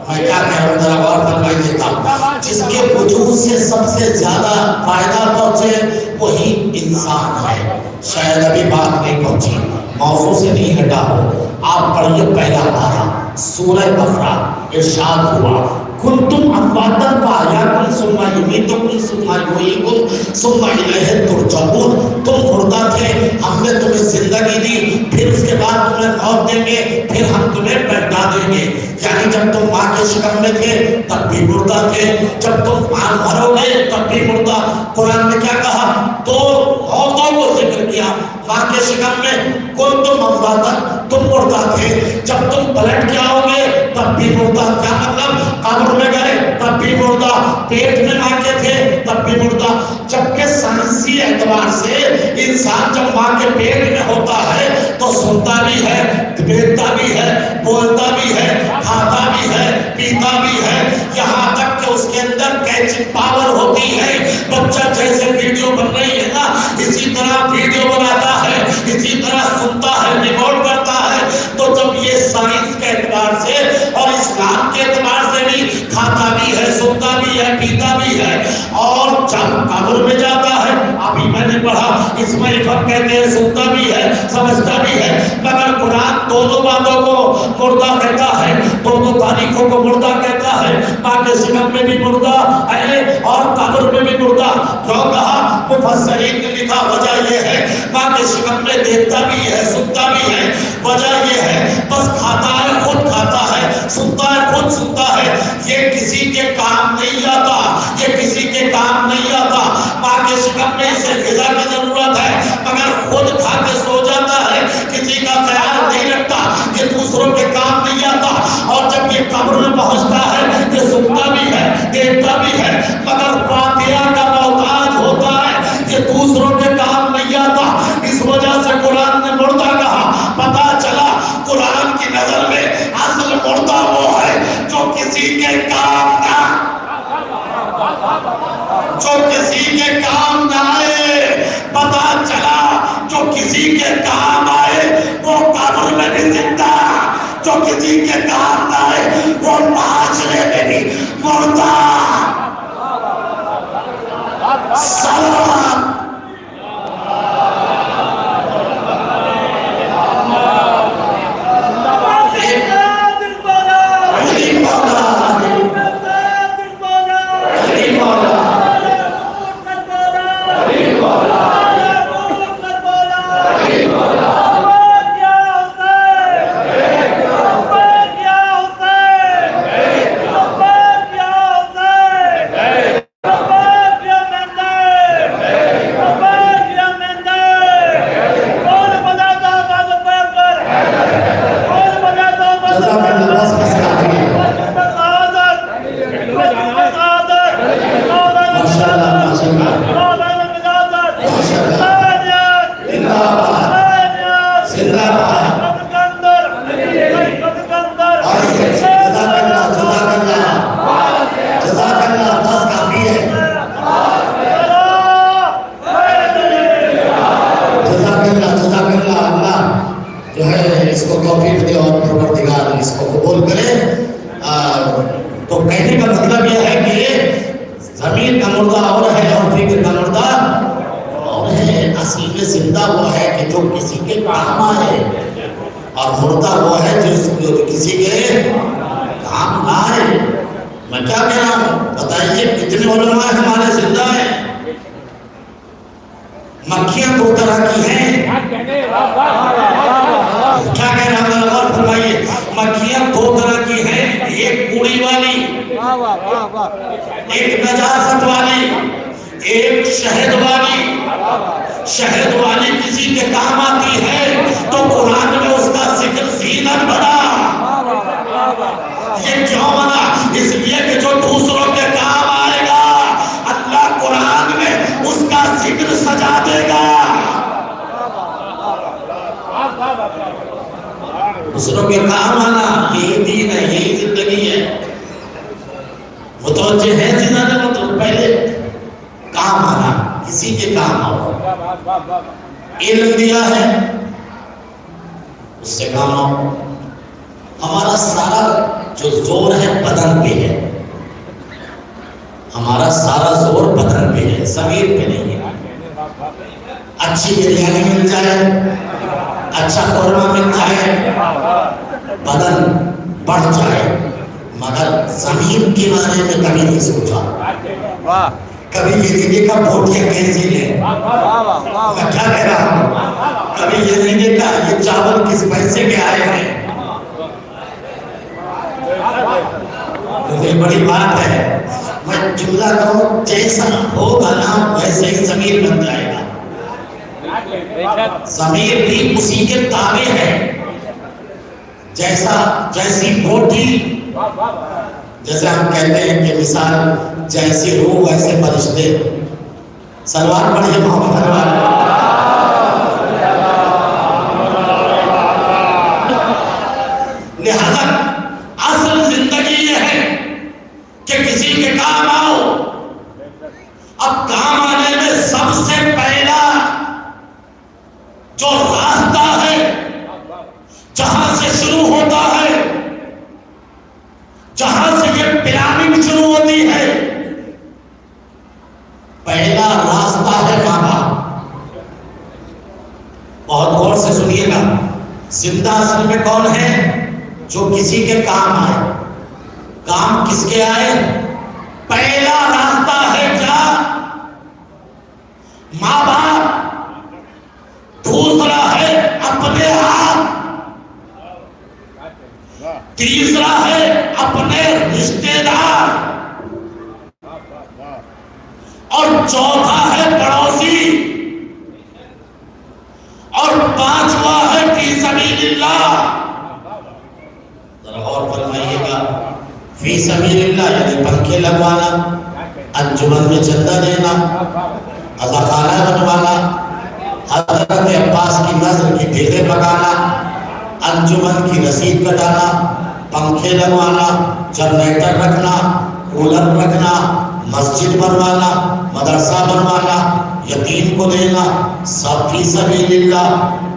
میں کیا کہہ رہا ہوں ذرا غور فرمائی دیتا ہوں، جس کے وجود سے سب سے زیادہ فائدہ پہنچے وہی انسان ہے۔ شاید ابھی بات نہیں پہنچی، موضوع سے نہیں ہٹا ہو۔ آپ پڑھیے پہلا پارہ سورہ بقرہ، ارشاد ہوا کنتم امواتا فاحیاکم ثم یمیتکم ثم یحییکم ثم الیہ ترجعون۔ تم مردہ تھے، ہم نے تمہیں زندگی دی، پھر اس کے بعد تمہیں موت دیں گے، پھر ہم تمہیں لوٹا دیں گے۔ یعنی جب تم ماں کے شکم میں تھے تب بھی مردہ تھے، جب تم مرو گے تب بھی مردہ۔ قرآن نے کیا کہا؟ دو موتوں کو ذکر کیا، ماں کے شکم میں کنتم امواتا، تم مردہ تھے، جب تم پلٹ کے آؤ گے تب بھی مردہ۔ کیا مطلب؟ قبر میں گئے تب بھی مردہ، پیٹ میں ماں کے تھے تب بھی مردہ۔ جبکہ سائنسی اعتبار سے انسان جب ماں کے پیٹ میں ہوتا ہے تو سنتا بھی ہے، دیکھتا بھی ہے، بولتا بھی ہے، کھاتا بھی ہے، پیتا بھی ہے، یہاں تک کہ اس کے اندر کیچنگ پاور ہوتی ہے۔ بچہ جیسے ویڈیو بن رہی ہے نا، اسی طرح ویڈیو بناتا ہے، اسی طرح سنتا ہے، ریکارڈ کرتا ہے۔ تو جب یہ سائنس کے اعتبار سے اور اسلام کے اعتبار سے بھی کھاتا بھی ہے، سنتا بھی ہے، پیتا بھی ہے، اور جب قبر میں جاتا ہے، ابھی میں نے پڑھا اس میں فرق کہتے ہیں سنتا بھی ہے، سمجھتا بھی ہے، مگر قرآن دونوں باتوں کو مردہ کہتا ہے، دونوں تاریخوں کو مردہ کہتا ہے۔ ماں کے شکم میں بھی مردہ ہے اور قبر میں بھی مردہ۔ کیوں کہا؟ مفسرین نے لکھا وجہ یہ ہے، ماں کے شکم میں دیکھتا بھی ہے، سنتا بھی ہے، وجہ یہ ہے بس کھاتا ہے، خود کھاتا ہے، سنتا ہے، خود سنتا ہے، یہ کسی کے کام نہیں آتا، یہ کسی کے کام نہیں آتا۔ ماں کے شکم میں اسے غذا کی ضرورت ہے مگر خود کھا کے سو جاتا ہے، کسی کا خیال نہیں رکھتا، یہ دوسروں کے کام نہیں آتا۔ اور جب یہ قبر میں پہنچتا ہے یہ سنتا بھی ہے، دیکھتا بھی ہے، مگر فاتحہ کا محتاج ہوتا ہے، یہ دوسروں کے کام نہیں آتا۔ اس وجہ سے قرآن نے مردہ کہا۔ پتا چلا قرآن کی نظر میں اصل مردہ وہ ہے جو کسی کے کام نہ، جو کسی کے کام نہ آئے۔ پتا چلا جو کسی کے کام آئے وہ قبر میں بھی زندہ، جو کسی کے کام نہ آئے وہ معاشرے میں بھی مردہ۔ سلام توفیق دے اور پروردگار اس کو قبول کرے۔ تو کہنے کا مطلب یہ ہے کہ ضمیر کا مردہ اور ہے اور فکر کا مردہ اور ہے۔ اصل میں زندہ وہ ہے کہ جو کسی کے کام آئے، اور مردہ وہ ہے جو کسی کے کام نہ آئے۔ میں کیا کہہ رہا ہوں بتائیے، کتنے علماء ہمارے زندہ ہیں؟ مکھیاں دو طرح کی ہیں، کیا کہہ رہا ہوں اور فرمائیے، مکھیاں دو طرح کی ہیں، ایک کوڑی والی، ایک نجاست والی، ایک شہد والی۔ شہد والی کسی کے کام آتی ہے تو قرآن میں اس کا ذکر زینت بنا۔ یہ کیوں بنا؟ اس لیے کہ جو دوسروں کے کام آئے گا اللہ قرآن میں اس کا ذکر سجا دے گا۔ دوسروں کے کام آنا یہی دین ہے، یہی زندگی ہے۔ متوجہ ہے جنہوں نے مطلب پہلے کام آنا، کسی کے کام آؤ۔ علم دیا ہے اس سے کام آؤ۔ ہمارا سارا جو زور ہے بدن پہ ہے، ہمارا سارا زور بدن پہ ہے، ضمیر پہ نہیں ہے۔ اچھی بریانی مل جائے، اچھا قورمہ مل جائے، بدن بڑھ جائے، مگر ضمیر کے بارے میں کبھی نہیں سوچا۔ کبھی یہ نہیں دیکھا بوٹیاں کیسی ہیں، میں کیا کہہ رہا ہوں، کبھی یہ نہیں دیکھا یہ چاول کس پیسے کے آئے ہیں۔ یہ بڑی بات ہے۔ میں جملہ کہوں جیسا ہوگا نا ویسے ہی ضمیر بن جائے گا۔ ضمیر بھی اسی کے تابع ہے، جیسی بوٹی، جیسے ہم کہتے ہیں کہ مثال جیسی روح ویسے فرشتے۔ سلوات پڑھیے محمد سلوات۔ لہذا اصل زندگی یہ ہے کہ کسی کے کام آؤ۔ اب کام آنے میں سب سے پہلا جو راستہ ہے، جہاں سے شروع ہوتا ہے، جہاں سے یہ پلاننگ شروع ہوتی ہے، پہلا راستہ ہے ماں باپ۔ بہت غور سے سنیے گا، زندہ اصل میں کون ہے؟ جو کسی کے کام آئے۔ کام کس کے آئے؟ پہلا راستہ ہے کیا؟ ماں باپ۔ دوسرا ہے اپنے آپ، تیسرا ہے اپنے رشتے دار، اور چوتھا ہے پڑوسی، اور پانچواں ہے فی سبیل اللہ۔ ذرا غور فرمائیے گا، فی سبیل اللہ یعنی پنکھے لگوانا، انجمن میں چندہ دینا، اذاخانہ بنوانا، حضرت عباس کی نظر کی ڈھیلے پکانا، انجمن کی رسید کٹانا، پنکھے لگوانا، جنریٹر رکھنا، کولر رکھنا، مسجد بنوانا، مدرسہ بنوانا، یتیم کو دینا، سب فی سبیل اللہ۔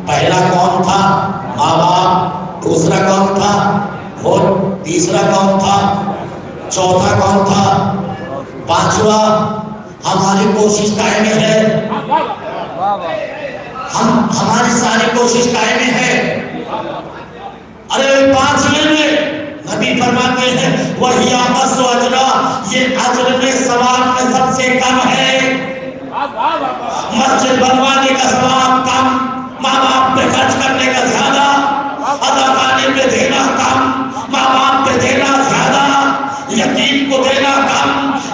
پہلا کون تھا؟ ماں باپ۔ دوسرا کون تھا؟ ووٹ۔ تیسرا کون تھا؟ چوتھا کون تھا؟ پانچواں۔ ہماری کوشش قائم ہے، ہماری ساری کوشش قائم ہے۔ ارے پانچویں میں نبی فرماتے ہیں وہی آپس و اجرا، یہ اجر میں ثواب میں سب سے کم ہے۔ مسجد بنوانے کا ثواب کم، ماں باپ پہ خرچ کرنے کا زیادہ، اذاخانے پہ دینا کم، ماں باپ پہ دینا زیادہ، یتیم کو دینا کم،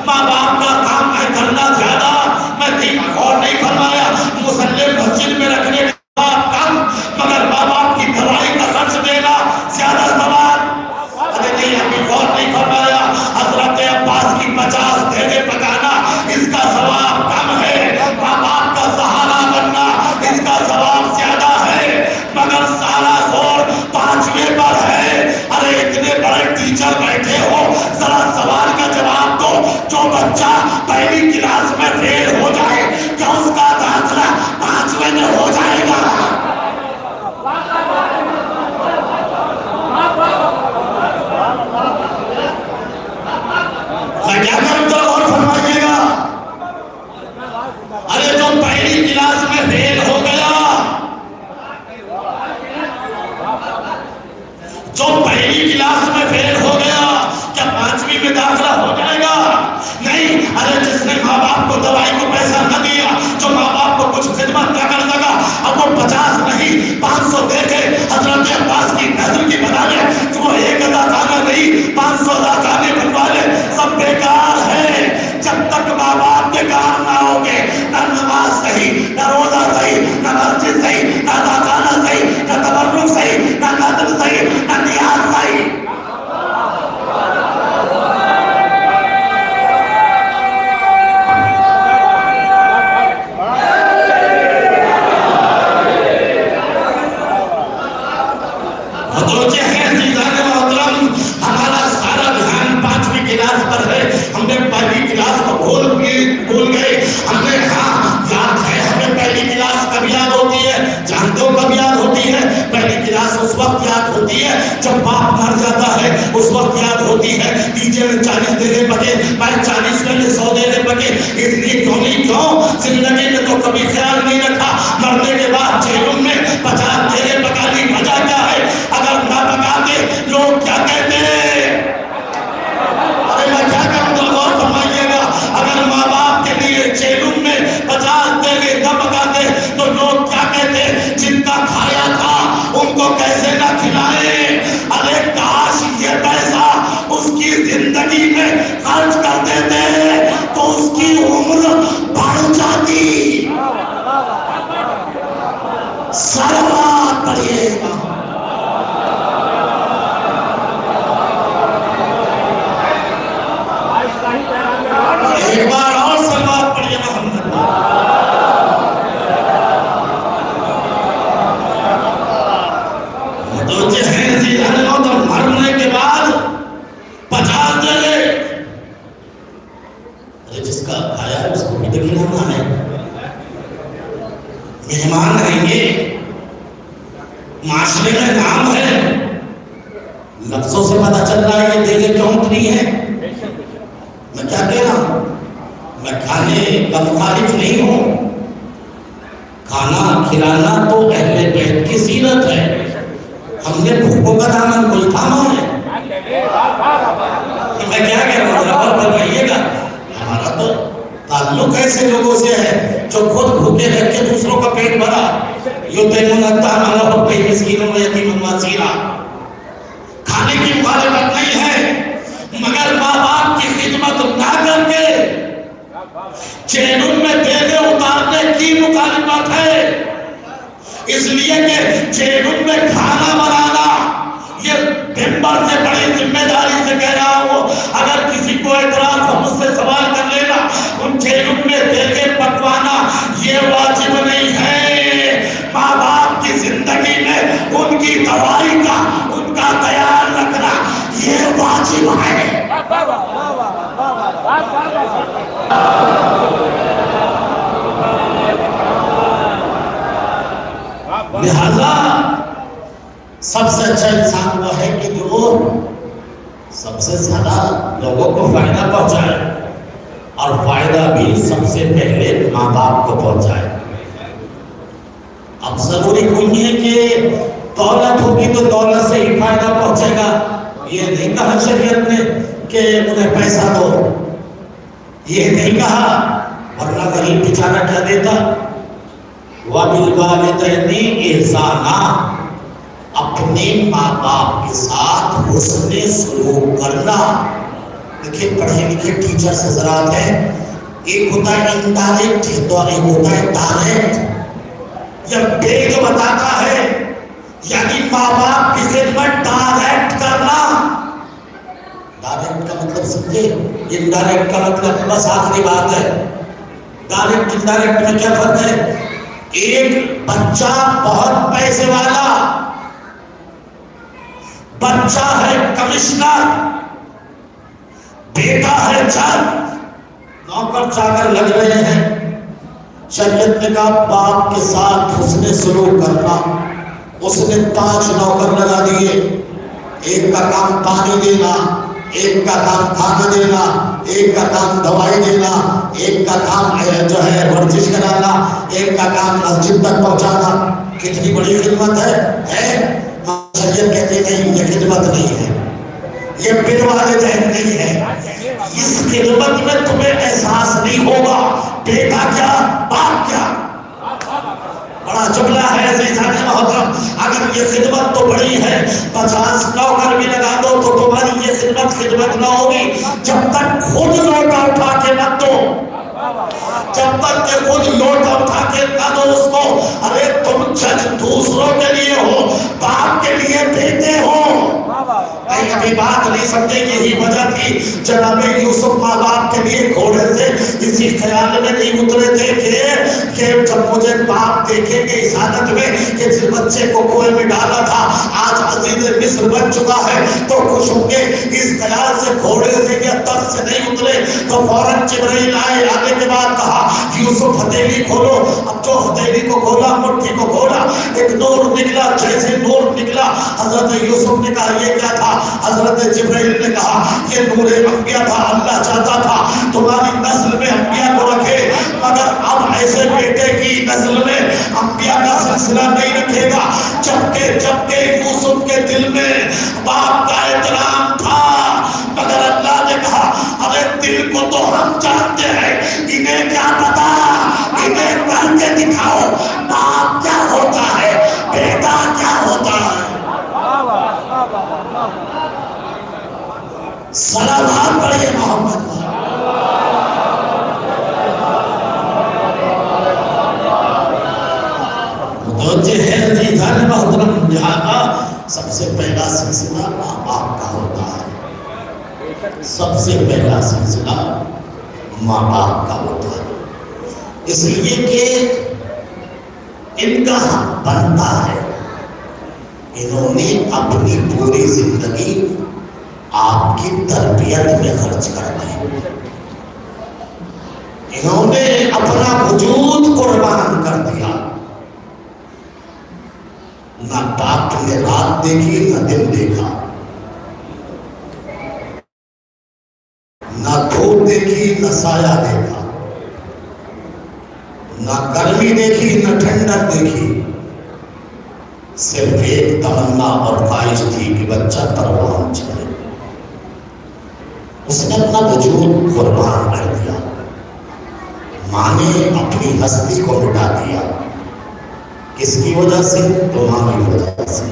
ماں باپ کا کام ہے کرنا زیادہ۔ میں دین غور نہیں فرمایا، مصلی مسجد میں رکھنے کا ثواب کم، مگر ماں باپ کی دوائی کا خرچ دینا زیادہ ثواب۔ ارے نہیں، ابھی غور نہیں فرمایا، حضرت عباس کی 50 ڈھیلے پکانا اس کا ثواب کم ہے، ماں باپ کا سہارا بننا اس کا ثواب زیادہ ہے۔ ارے جو پہلی کلاس میں فیل ہو گیا، جو پہلی کلاس میں فیل ہو گیا، کیا 5ویں میں داخلہ ہو جائے گا؟ نہیں۔ ارے جس نے ماں باپ کو دوائی کو پیسہ نہ دیا، جو ماں باپ کو کچھ خدمت نہ کر سکا، اب وہ 50 نہیں 500 دے کے حضرت عباس کی نظر کی بنا لے، وہ 1 ادا خانہ نہیں 500 ادا خانے بنوا لے، سب بیکار ہے۔ جب تک ماں باپ کے کام نہ ہوگے، نہ نماز صحیح، نہ روزہ صحیح، نہ مسجد صحیح، نہ ادا خانہ صحیح، نہ تبرک صحیح، نہ قدر صحیح، نہ نیاز صحیح۔ ہمارا سارا دھیان 5ویں کلاس پر ہے، ہم نے پہلی کلاس کو بھول گئے۔ ہم نے یاد ہے ہمیں پہلی کلاس کب یاد ہوتی ہے؟ جانتے ہو کب یاد ہوتی ہے؟ پہلی کلاس اس وقت یاد ہوتی ہے جب باپ مر جاتا ہے، اس وقت یاد ہوتی ہے دیجیے میں 40 دینے پڑے، میں 40 میں 100 دینے پڑے، اس لیے کیوں نہیں کیوں؟ زندگی میں تو کبھی خیال نہیں رکھا، مرنے کے بعد جیلوں میں 50 دینے پکانے کی وجہ کیا ہے؟ اگر نہ پکاتے لوگ کیا کہتے ہیں؟ ارے میں کیا کہوں گا، غور فرمائیے گا، اگر ماں باپ کے لیے جیلوں میں 50 دینے نہ پکاتے تو لوگ کیا کہتے؟ جن کا کھایا تھا ان کو کیسے نہ کھلائے؟ ارے کاش یہ پیسہ اس کی زندگی میں خرچ کر دیتے تو اس کی عمر بڑھ جاتی۔ صلوات پڑھیے گا۔ ایک بار اور صلوات پڑھیے محمد۔ تو مرنے کے بعد 50 دے لے، جس کا کھایا اس کو بھی کھلانا ہے، مہمان رہیں گے، معاشرے میں نام ہے، لفظوں سے پتہ چل رہا ہے یہ دیگیں کیوں اتنی ہے۔ میں کیا کہہ رہا ہوں؟ میں کھانے کا مخالف نہیں ہوں، کھانا کھلانا تو اہل بیت کی سیرت ہے، ہم نے بھوکوں کا دامن کوئی تھاما ہے۔ میں کیا کہہ رہا ہوں، غور فرمائیے گا، ہمارا تو تعلق ایسے لوگوں سے ہے جو خود بھوکے رہ کے دوسروں کا پیٹ بھرا، یطعمون الطعام علی حبہ مسکینا ویتیما واسیرا۔ کھانے کی مخالفت نہیں ہے، مگر ماں باپ کی خدمت نہ کر کے جہنم میں دینے اتارنے کی مخالفت ہے۔ اس لیے کہ جہنم میں کھانا بنانا یہ ممبر سے بڑی ذمہ داری سے کہہ رہا ہوں، اگر کسی کو اعتراض ہو مجھ سے سوال کر لینا، ان جہنم میں دینے پکوانا یہ واجب نہیں ہے۔ ماں باپ کی زندگی میں ان کی دوائی کا ان کا خیال رکھنا یہ واجب ہے۔ لہذا سب سے اچھا انسان وہ ہے کہ جو سب سے زیادہ لوگوں کو فائدہ پہنچائے، اور فائدہ بھی سب سے پہلے ماں باپ کو پہنچائے۔ اب ضروری کوئی نہیں ہے کہ دولت ہوگی تو دولت سے ہی فائدہ پہنچے گا، یہ نہیں کہا شریعت نے کہ انہیں پیسہ دو، یہ نہیں کہا، ورنہ غریب بیچارہ کیا دیتا؟ وَبِالْوَالِدَيْنِ إِحْسَانًا، اپنے ماں باپ کے ساتھ حسن سلوک کرنا۔ دیکھیں پڑھے لکھے ٹیچر سے حضرات ہیں، ایک ہوتا ہے انڈائریکٹ اور ایک ہوتا ہے ڈائریکٹ۔ جب بے جو بتاتا ہے یعنی ماں باپ کی خدمت ڈائریکٹ کرنا، ڈائریکٹ کا مطلب سمجھے، انڈائریکٹ کا مطلب بس آخری بات ہے۔ ڈائریکٹ انڈائریکٹ میں کیا فرق ہے؟ ایک بچہ بہت پیسے والا بچہ ہے، کمشنر بیٹا ہے، جج، نوکر چاکر لگ رہے ہیں، شریعت نے کہا باپ کے ساتھ حسن سلوک کرنا۔ اس نے 5 نوکر لگا دیے، ایک کا کام پانی دینا، ایک کا کام کھانا دینا، ایک کا کام دوائی دینا، ایک کا کام جو ہے ایک کا کام مسجد تک پہنچانا کتنی بڑی خدمت ہے؟ شریعت کہتے نہیں یہ خدمت نہیں ہے، یہ بر والدین نہیں ہے۔ اس خدمت میں تمہیں احساس نہیں ہوگا بیٹا کیا باپ کیا۔ بڑا جملہ ہے عزیزان محترم، اگر یہ خدمت تو بڑی ہے، 50 نوکر بھی لگا دو تو تمہاری یہ خدمت نہ ہوگی جب تک خود لوٹا اٹھا کے نہ دو، جب تک کہ خود لوٹا اٹھا کے نہ دو اس کو۔ ارے تم جج دوسروں کے لیے ہو، باپ کے لیے بیٹے ہو۔ ابھی بات نہیں سمجھے، یہی وجہ تھی جناب یوسف ماں باپ کے لیے گھوڑے سے اسی خیال میں نہیں اترے تھے کہ جب مجھے باپ دیکھیں گے اس حالت میں کہ جس بچے کو کنویں میں ڈالا تھا آج عزیز مصر بن چکا ہے تو خوش ہوں گے، اس خیال سے گھوڑے سے یا تخت سے نہیں اترے۔ تو فوراً جبرائیل آئے، آنے کے بعد کہا یوسف ہتھیلی کھولو۔ اب جو ہتھیلی کو کھولا، مٹھی کو کھولا، ایک نور نکلا، جیسے نور نکلا حضرت یوسف نے کہا یہ کیا تھا؟ حضرت جبرائیل نے کہا یہ نور انبیاء تھا، اللہ چاہتا تھا تمہاری نسل میں انبیاء کو رکھے، مگر اب ایسے بیٹے کی نسل میں انبیاء کا سلسلہ نہیں رکھے گا۔ جبکہ یوسف کے دل میں باپ کا احترام تھا، مگر اللہ نے کہا ارے دل کو تو ہم جانتے ہیں، انہیں کیا پتا، انہیں کر کے دکھاؤ باپ کیا ہوتا ہے، بیٹا کیا ہوتا ہے۔ سلام پڑھیے محمد۔ متوجہ ہے عزیزان محترم، یہاں کا سب سے پہلا سلسلہ ماں باپ کا ہوتا ہے، سب سے پہلا سلسلہ ماں باپ کا ہوتا ہے، اس لیے کہ ان کا حق بنتا ہے۔ انہوں نے اپنی پوری زندگی آپ کی تربیت میں خرچ کر دی، انہوں نے اپنا وجود قربان کر دیا۔ نہ باپ نے رات دیکھی نہ دن دیکھا، نہ دھوپ دیکھی نہ سایہ دیکھا، نہ گرمی دیکھی نہ ٹھنڈک دیکھی، صرف ایک تمنا اور خواہش تھی کہ بچہ پروان چلے۔ اس نے اپنا وجود قربان کر دیا، ماں نے اپنی ہستی کو مٹا دیا، کس کی وجہ سے؟ تمہاری وجہ سے۔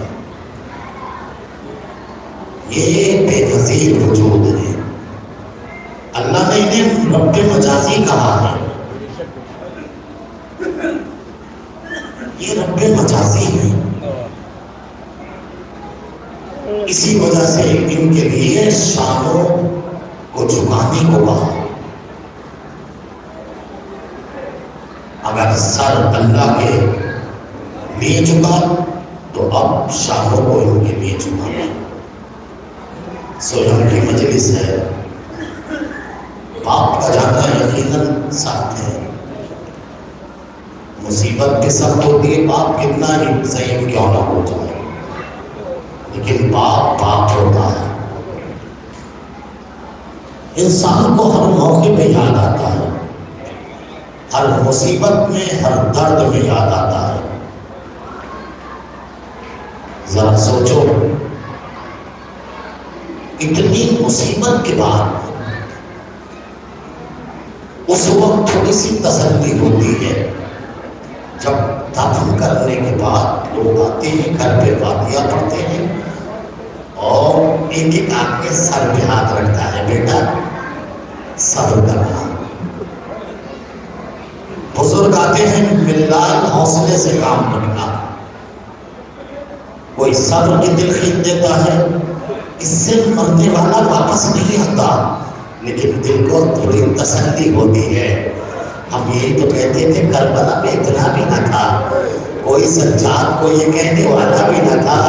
یہ بے نظیر وجود ہے، اللہ نے انہیں رب مجازی کہا ہے، یہ رب مجازی ہے، اسی وجہ سے ان کے لیے شانوں کو جھکانے کو کہا۔ اگر سر اللہ کے لیے جھکا تو اب شانوں کو ان کے لیے جھکانا۔ سویان کی مجلس ہے، باپ کا جانا یقیناً سخت ہے، مصیبت بھی سخت ہوتی ہے، باپ کتنا ہی ضعیف کیوں نہ ہو جائے، لیکن باپ ہوتا ہے۔ انسان کو ہر موقع پہ یاد آتا ہے، ہر مصیبت میں، ہر درد میں یاد آتا ہے۔ ذرا سوچو، اتنی مصیبت کے بعد اس وقت تھوڑی سی تسلی ہوتی ہے جب دفن کرنے کے بعد لوگ آتے ہیں، گھر پہ فاتحہ پڑھتے ہیں اور ایک ایک آپ کے سر پہ ہاتھ رکھتا ہے، بیٹا صبر کرنا۔ بزرگ آتے ہیں، ملال حوصلے سے کام رکھنا۔ کوئی صبر کی تلقین دیتا ہے، اس سے مرنے والا واپس نہیں آتا، لیکن دل کو تھوڑی تسلی ہوتی ہے۔ ہم یہی تو کہتے تھے کربلا میں اتنا بھی نہ تھا، کوئی سجاد کو یہ کہنے والا بھی نہ تھا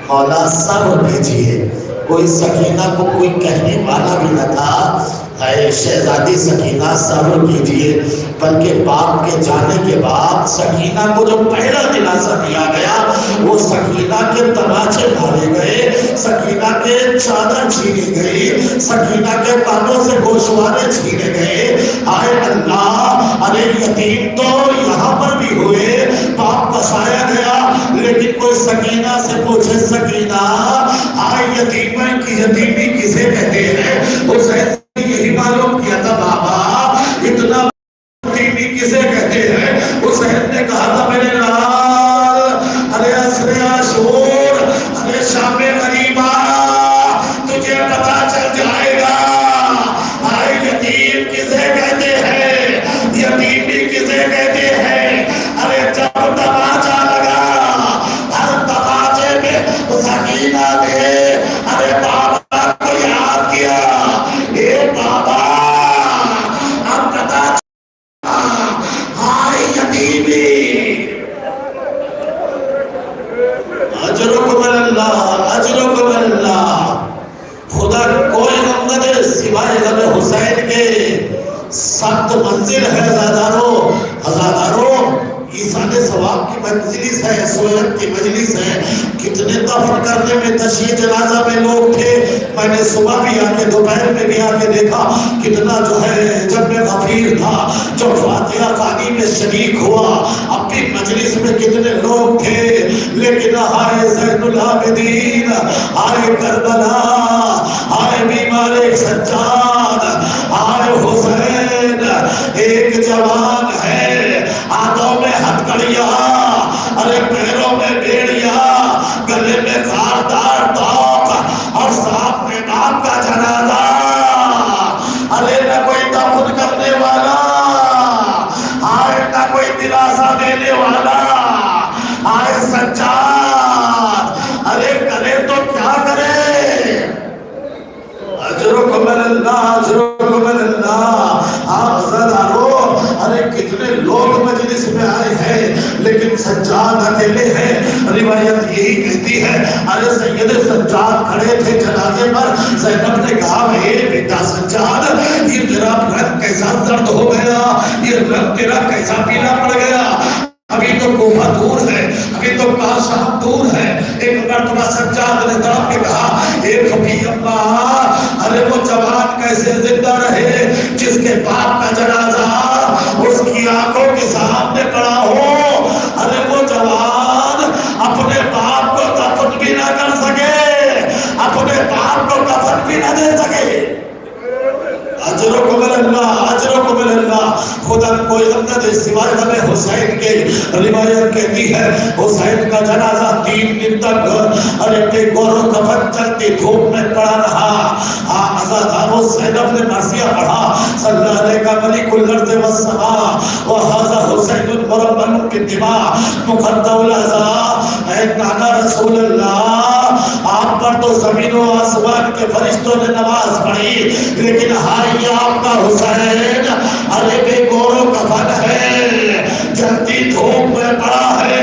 مولا صبر کیجیے، کوئی سکینہ کو کوئی کہنے والا بھی نہ تھا اے شہزادی سکینہ صبر کیجیے۔ بلکہ باپ کے جانے کے بعد سکینہ کو جو پہلا دلاسا دیا گیا وہ سکینہ کے تماچے مارے گئے، سکینہ کے چادر چھینی گئی، سکینہ کے کانوں سے گوشوارے چھینے گئے۔ آئے اللہ، ارے یتیم تو یہاں پر بھی ہوئے، باپ بسایا گیا، لیکن کوئی سکینہ سے پوچھے سکینہ آئے یتیمی کسے کہتے ہیں؟ حسین سے یہی معلوم کیا تھا بابا اتنا یتیمی کسے کہتے ہیں؟ حسین نے کہا تھا میرے لال، ارے عصر عاشور، ارے شام غریبہ، تجھے پتا چل جائے گا آئے یتیم کسے کہتے ہیں، یتیمی کسے کہتے ہیں۔ ارے جب تماچا لگا، ہر تماچے میں سکینہ نے ارے بابا کو یاد کیا، اے بابا اب پتا آئے یتیمی۔ اجرکم اللہ، اجرکم اللہ۔ خدا کوئی غم نہ دے سوائے غم حسین کے۔ سخت منزل ہے ہزاداروں، ہزاداروں، عیسان ثواب کی مجلس ہے، سویت کی مجلس ہے۔ کتنے دفن کرنے میں تشییع جنازہ میں لوگ تھے، میں نے صبح بھی آ کے دوپہر میں بھی آ کے دیکھا کتنا جو ہے جب میں غفیر تھا، جو فاتحہ خوانی میں شریک ہوا، اب بھی مجلس میں کتنے لوگ تھے، لیکن آئے زین العابدین، آئے کربلا، آئے بیمار سجاد، آئے حسین، ایک جوان ہے، ہاتھوں میں ہتھکڑیاں، ارے پیروں میں بیڑیاں، گلے میں خاردار توق، اور سامنے باپ کا جنازہ، ارے نہ کوئی دفن کرنے والا، آئے نہ کوئی دلاسا دینے والا، آئے سجاد، ارے کرے تو کیا کرے؟ اجرکم اللہ، اجرکم اللہ۔ آپ زدارو، ارے کتنے لوگ مجلس میں آئے ہیں لیکن سجاد اکیلے ہیں۔ روایت یہی کہتی ہے، ارے سید سجاد کھڑے تھے جنازے پر، زینب نے کہا اے بیٹا سجاد، یہ تیرا رنگ کیسا زرد ہو گیا، یہ رنگ تیرا کیسا پیلا پڑ گیا؟ ابھی تو کوفہ دور ہے، ابھی تو کاشان دور ہے۔ ایک مرتبہ سجاد نے تڑپ کے کہا اے پھپھی اماں، ارے وہ جوان کیسے زندہ رہے جس کے باپ کا جنازہ اس کی آنکھوں کے سامنے پڑا ہو؟ ارے وہ جوان اپنے باپ کو دفن بھی نہ کر سکے، اپنے باپ کو کفن بھی نہ دے سکے۔ اجرکم اللہ، اجرکم اللہ۔ خدا کوئی غم نہ دے سوائے غم حسین کے۔ روایت کہتی ہے حسین کا جنازہ 3 دن تک ارے بے گور و کفن چلتی دھوپ میں پڑا رہا۔ عزادارو زینب نے مرثیہ پڑھا، صلی اللہ علیہ کا ملک الارض والسماء وہذا حسین مرمل بالدماء مقدع العزاء۔ اے نانا رسول اللہ، آپ پر تو زمین و آسمان کے فرشتوں نے نماز پڑھی، لیکن ہائی آپ کا حسین ارے بے گور و کفن ہے، جلتی دھوپ میں پڑا ہے،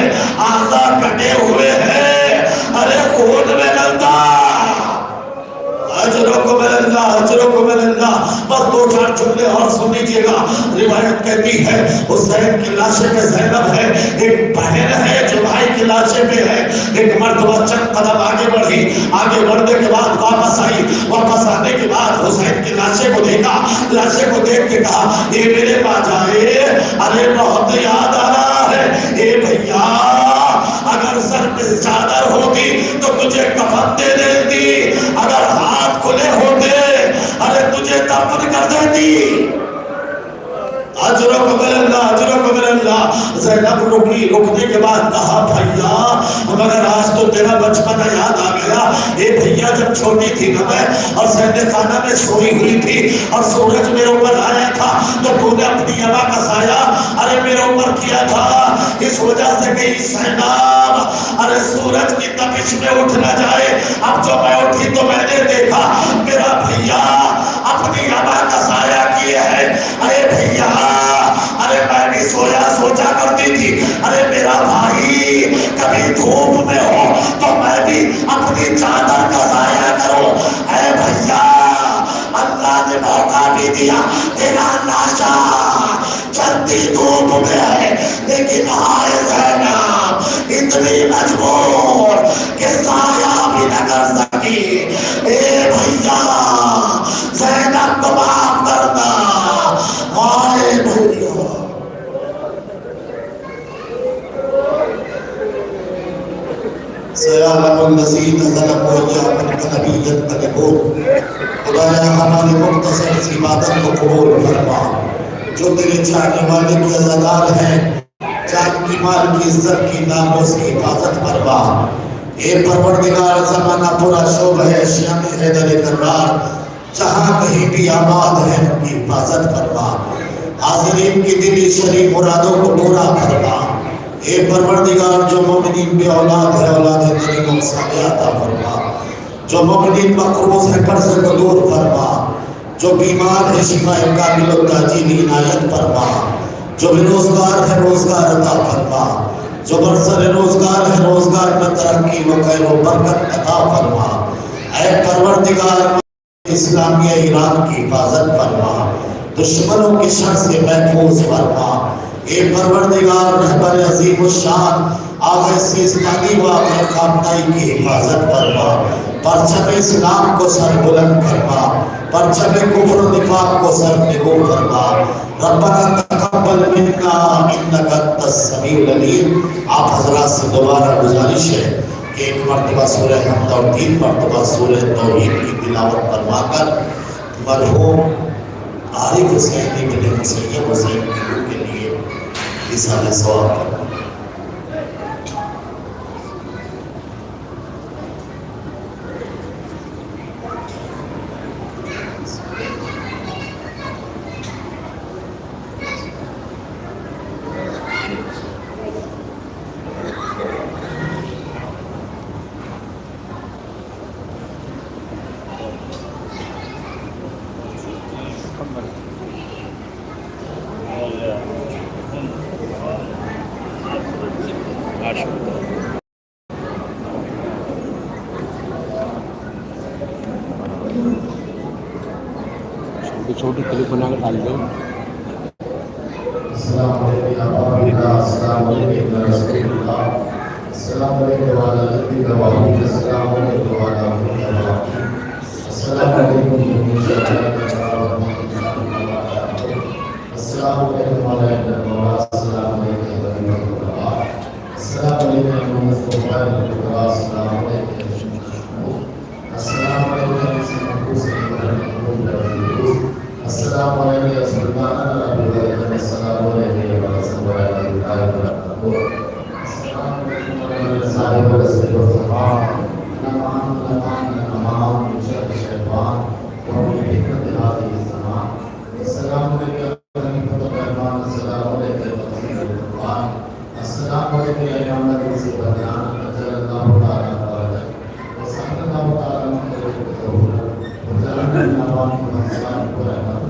آزا کٹے ہوئے ہیں، ارے خون میں لگتا۔ اجرکم اللہ، اجرکم اللہ۔ بس 2-4 جملے اور سن لیجیے گا۔ روایت کہتی ہے حسین کی لاشے پہ زینب ہے، ایک بہن ہے جو بھائی کی لاشے پہ ہے۔ ایک مرتبہ چند قدم آگے بڑھی، آگے بڑھنے کے بعد واپس آئی، واپس آنے کے بعد حسین کی لاشے کو دیکھا، لاشے کو دیکھ کے کہا اے میرے باجائے، ارے بہت یاد آ رہا ہے، اے بھیا اگر سر پہ چادر ہوتی تو تجھے کفن دے دیتی، اگر ہاتھ کھلے ہوتے ارے تجھے دفن کر دیتی۔ اجرکم اللہ، اجرکم اللہ۔ زینب رکی، رکنے کے بعد کہا بھیا مگر آج تو تیرا بچپنا یاد آ گیا۔ اے بھیا جب چھوٹی تھی نا میں اور سہنے خانہ میں سوئی ہوئی تھی اور سورج میرے اوپر آیا تھا تو تو نے اپنی یما کا سایہ ارے میرے اوپر کیا تھا، اس وجہ سے کہ سیناب ارے سورج کی تپش میں اٹھ نہ جائے۔ اب جو میں اٹھی تو میں نے دیکھا میرا بھیا اپنی یما کا سایہ کیے ہے۔ اے بھیا ارے میں بھی سوچا کرتی تھی ارے میرا بھائی کبھی دھوپ میں ہو تو میں بھی اپنی چادر کا سایہ کروں۔ اے بھیا اللہ نے موقع بھی دیا، تیرا لاشا چلتا چمکتی دھوپ میں ہے لیکن آئے زینب اتنی مجبور کہ سایہ بھی نہ کر سکی. اے بھیا زینب کو معاف کرنا. آئے بھولیا سیالم الذین ظلموا ایاک نبیت تلبون. خدایا ہماری مختصر سی عبادت کو قبول فرما. جو تیرے چاہنے والے کی عزادار ہیں جان کی مال کی عزت کی ناموس کی حفاظت فرما. اے پروردگار زمانہ پورا شعب ہے شیام حیدر کرار جہاں کہیں بھی آباد ہے ان کی حفاظت فرما. حاضرین کی دلی شریف مرادوں کو پورا فرما. اے پروردگار جو مومنین بے اولاد ہے اولاد تیری صالحہ عطا فرما. جو مومنین مقروض ہے قرض کو دور فرما. جو بیمار ہے شفا کامل و تاجیل عنایت فرما. جو بے روزگار ہے روزگار عطا فرما. جو برسر روزگار ہے روزگار میں ترقی و خیر و برکت عطا فرما. اے پروردگار اسلامیہ ایران کی حفاظت فرما. دشمنوں کی شر سے محفوظ فرما. اے پروردگار رہبر عظیم الشان آغا سیستانی و آغا خامنائی کی حفاظت فرما. پرچم اسلام کو سر بلند فرما. پرچم کفر و نفاق کو سر نگو فرما. ربنا تقبل منا انک انت السمیع العلیم. آپ حضرات سے دوبارہ گزارش ہے کہ ایک مرتبہ سورہ حمد اور 3 مرتبہ سورہ توحید کی تلاوت فرما کر مرحوم عارف حسین ابن مسیب حسین کی روح کے لیے ایصال ثواب کرنا. چھوٹی کلپ بنا کر ڈال دو. السلام علیکم السلام علیکم رسول اللہ السلام علیکم وعلیکم السلام علیکم السلام علیکم السلام علیکم السلام السلام علیکم یا سلطان اللہ السلام علیکم ورحمۃ اللہ وبرکاتہ. السلام علیکم صاحب رسول اللہ نمان نمان نمان شر شیطان اور حکمت ہادی الزمان. السلام علیکم خلیفۃ الرحمن السلام علیکم وزیر القرآن السلام علیکم یا امام سے بیان اجل اللہ تعالی تعالی وصلی اللہ تعالی علیہ وسلم وجعلنا نوان الانسان قرآن